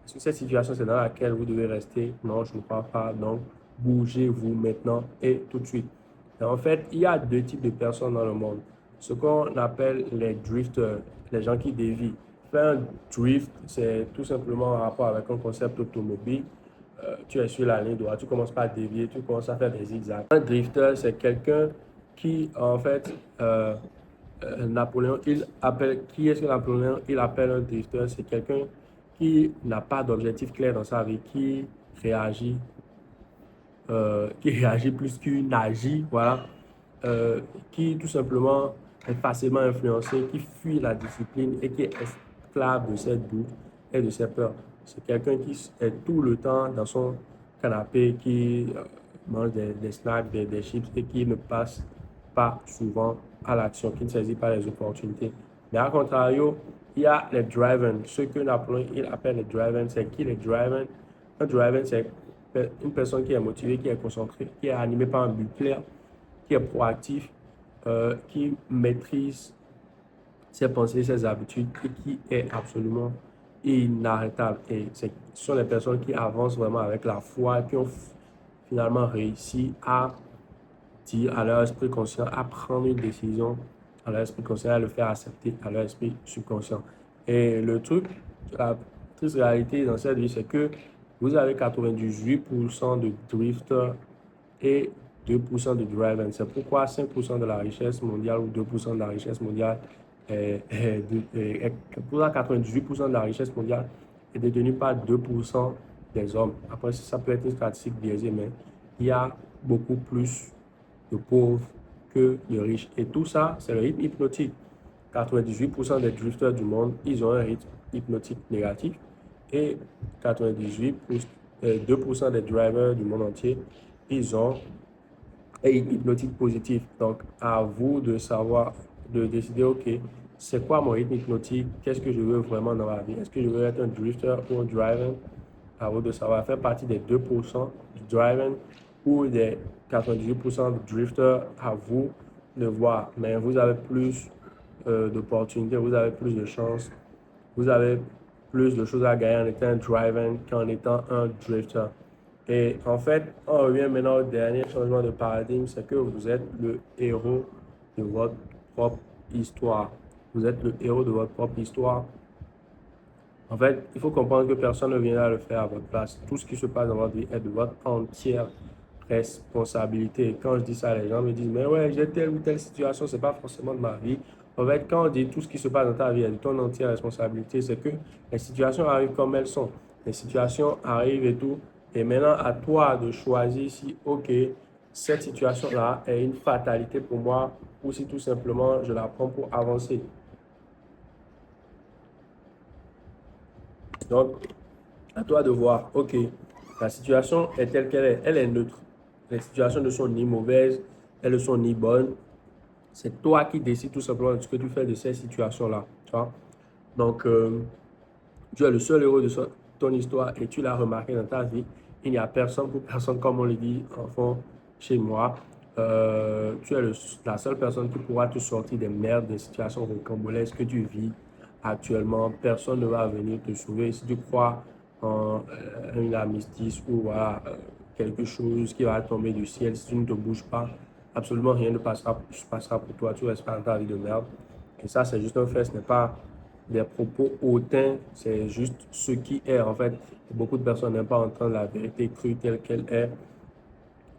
Est-ce que cette situation, c'est dans laquelle vous devez rester? Non, je ne crois pas. Donc, bougez-vous maintenant et tout de suite. Et en fait, il y a deux types de personnes dans le monde. Ce qu'on appelle les drifters, les gens qui dévient. Faire un drift, c'est tout simplement en rapport avec un concept automobile. Tu es sur la ligne droite, tu commences pas à dévier, tu commences à faire des zigzags. Un drifter, c'est quelqu'un qui, en fait, Napoléon, qui est-ce que Napoléon, il appelle un drifter? C'est quelqu'un qui n'a pas d'objectif clair dans sa vie, réagit, qui réagit plus qu'il n'agit, voilà, qui tout simplement est facilement influencé, qui fuit la discipline et qui est esclave de ses doutes et de ses peurs. C'est quelqu'un qui est tout le temps dans son canapé, qui mange des snacks, des chips et qui ne passe pas souvent à l'action, qui ne saisit pas les opportunités. Mais à contrario, il y a les drivers. Ce que Napoléon il appelle les drivers, c'est qui les drivers? Un driver, c'est une personne qui est motivée, qui est concentrée, qui est animée par un but clair, qui est proactif, qui maîtrise ses pensées, ses habitudes et qui est absolument inarrêtable. Et ce sont les personnes qui avancent vraiment avec la foi, qui ont finalement réussi à dire à leur esprit conscient, à prendre une décision à leur esprit conscient, à le faire accepter à leur esprit subconscient. Et le truc, la triste réalité dans cette vie, c'est que vous avez 98% de drifters et 2% de drivers. C'est pourquoi 5% de la richesse mondiale ou 2% de la richesse mondiale pour 98% de la richesse mondiale est détenue par 2% des hommes. Après, ça peut être une statistique biaisée, mais il y a beaucoup plus de pauvres que de riches. Et tout ça, c'est le rythme hypnotique. 98% des drifters du monde, ils ont un rythme hypnotique négatif. Et 2% des drivers du monde entier, ils ont un rythme hypnotique positif. Donc, à vous de savoir, de décider, OK, c'est quoi mon rythme hypnotique? Qu'est-ce que je veux vraiment dans ma vie? Est-ce que je veux être un drifter ou un driver? À vous de savoir faire partie des 2% du driving ou des 98% du drifter, à vous de voir. Mais vous avez plus d'opportunités, vous avez plus de chances, vous avez plus de choses à gagner en étant un driving qu'en étant un drifter. Et en fait, on revient maintenant au dernier changement de paradigme, c'est que vous êtes le héros de votre propre histoire. Vous êtes le héros de votre propre histoire. En fait, il faut comprendre que personne ne viendra le faire à votre place. Tout ce qui se passe dans votre vie est de votre entière responsabilité. Et quand je dis ça, les gens me disent, mais ouais, j'ai telle ou telle situation, c'est pas forcément de ma vie. En fait, quand on dit tout ce qui se passe dans ta vie est de ton entière responsabilité, c'est que les situations arrivent comme elles sont. Les situations arrivent et tout. Et maintenant, à toi de choisir si, OK, cette situation-là est une fatalité pour moi ou si tout simplement je la prends pour avancer. Donc, à toi de voir, OK, la situation est telle qu'elle est, elle est neutre. Les situations ne sont ni mauvaises, elles ne sont ni bonnes. C'est toi qui décides tout simplement de ce que tu fais de ces situations-là. Tu vois? Donc, tu es le seul héros de ton histoire et tu l'as remarqué dans ta vie. Il n'y a personne pour personne, comme on le dit en fond chez moi. Tu es la seule personne qui pourra te sortir des merdes, des situations rocambolesques que tu vis actuellement. Personne ne va venir te sauver. Si tu crois en une amnistie ou voilà, quelque chose qui va tomber du ciel, si tu ne te bouges pas, absolument rien ne passera pour toi. Tu resteras dans ta vie de merde. Et ça, c'est juste un fait. Ce n'est pas des propos hautains, c'est juste ce qui est. En fait, beaucoup de personnes n'aiment pas entendre la vérité crue telle qu'elle est.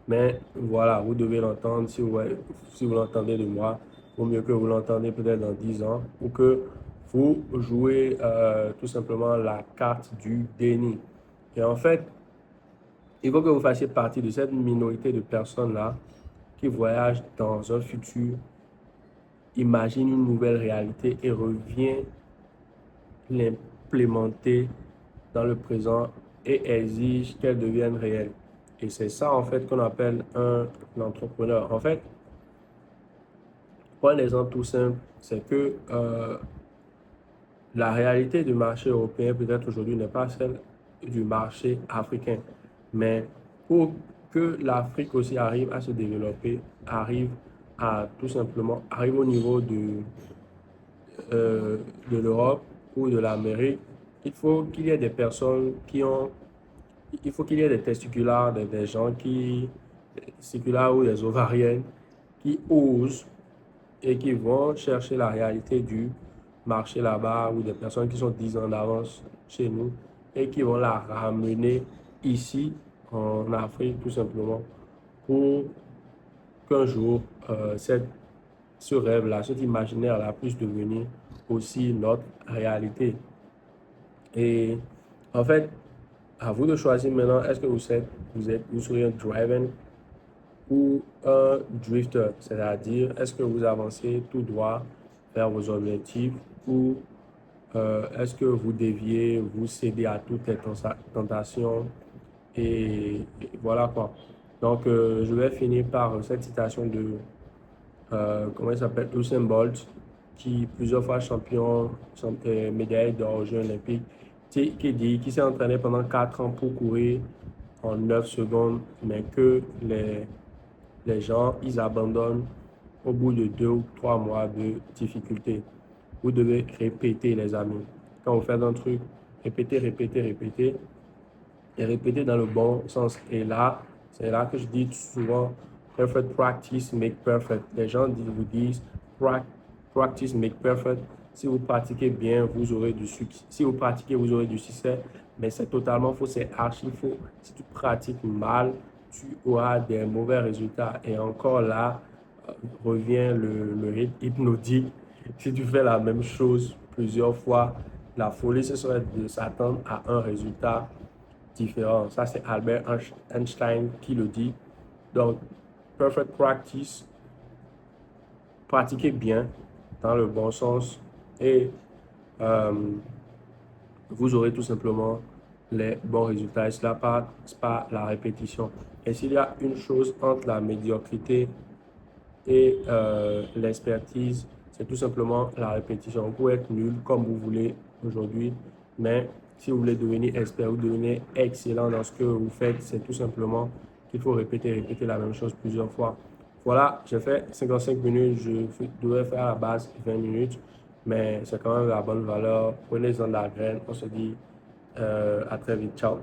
Mais voilà, vous devez l'entendre. Si vous l'entendez de moi, il vaut mieux que vous l'entendez peut-être dans 10 ans ou que vous jouez tout simplement la carte du déni. Et en fait, il faut que vous fassiez partie de cette minorité de personnes-là qui voyagent dans un futur, imaginent une nouvelle réalité et revient l'implémenter dans le présent et exige qu'elle devienne réelle. Et c'est ça, en fait, qu'on appelle un entrepreneur. En fait, pour un exemple tout simple, c'est que la réalité du marché européen, peut-être aujourd'hui, n'est pas celle du marché africain. Mais pour que l'Afrique aussi arrive à se développer, arrive à tout simplement, arrive au niveau de l'Europe ou de l'Amérique, il faut qu'il y ait des personnes qui ont, il faut qu'il y ait des testiculaires, des gens qui, des testiculaires ou des ovariennes, qui osent et qui vont chercher la réalité du marché là-bas ou des personnes qui sont 10 ans d'avance chez nous et qui vont la ramener ici en Afrique tout simplement pour qu'un jour ce rêve-là, cet imaginaire-là puisse devenir aussi notre réalité. Et en fait, à vous de choisir maintenant, est-ce que vous serez un driver ou un drifter, c'est-à-dire est-ce que vous avancez tout droit vers vos objectifs ou est-ce que vous déviez, vous cédez à toutes les tentations et voilà quoi. Donc je vais finir par cette citation de comment il s'appelle, Usain Bolt, qui plusieurs fois champion, médaille d'or aux Jeux Olympiques, qui s'est entraîné pendant 4 ans pour courir en 9 secondes, mais que les gens, ils abandonnent au bout de 2 ou 3 mois de difficultés. Vous devez répéter, les amis. Quand vous faites un truc, répétez, répétez, répétez. Et répétez dans le bon sens. Et là, c'est là que je dis souvent, perfect practice make perfect. Les gens vous disent, practice make perfect. Si vous pratiquez bien, vous aurez du succès. Si vous pratiquez, vous aurez du succès. Mais c'est totalement faux, c'est archi faux. Si tu pratiques mal, tu auras des mauvais résultats. Et encore là, revient le rythme hypnotique. Si tu fais la même chose plusieurs fois, la folie, ce serait de s'attendre à un résultat différent. Ça, c'est Albert Einstein qui le dit. Donc, perfect practice, pratiquez bien dans le bon sens et euh, vous aurez tout simplement les bons résultats. Et cela passe par la répétition. Et s'il y a une chose entre la médiocrité et l'expertise, c'est tout simplement la répétition. Vous pouvez être nul comme vous voulez aujourd'hui, mais si vous voulez devenir expert ou devenir excellent dans ce que vous faites, c'est tout simplement qu'il faut répéter, répéter la même chose plusieurs fois. Voilà, j'ai fait 55 minutes, je devrais faire à la base 20 minutes, mais c'est quand même la bonne valeur. Prenez-en de la graine, on se dit à très vite, ciao.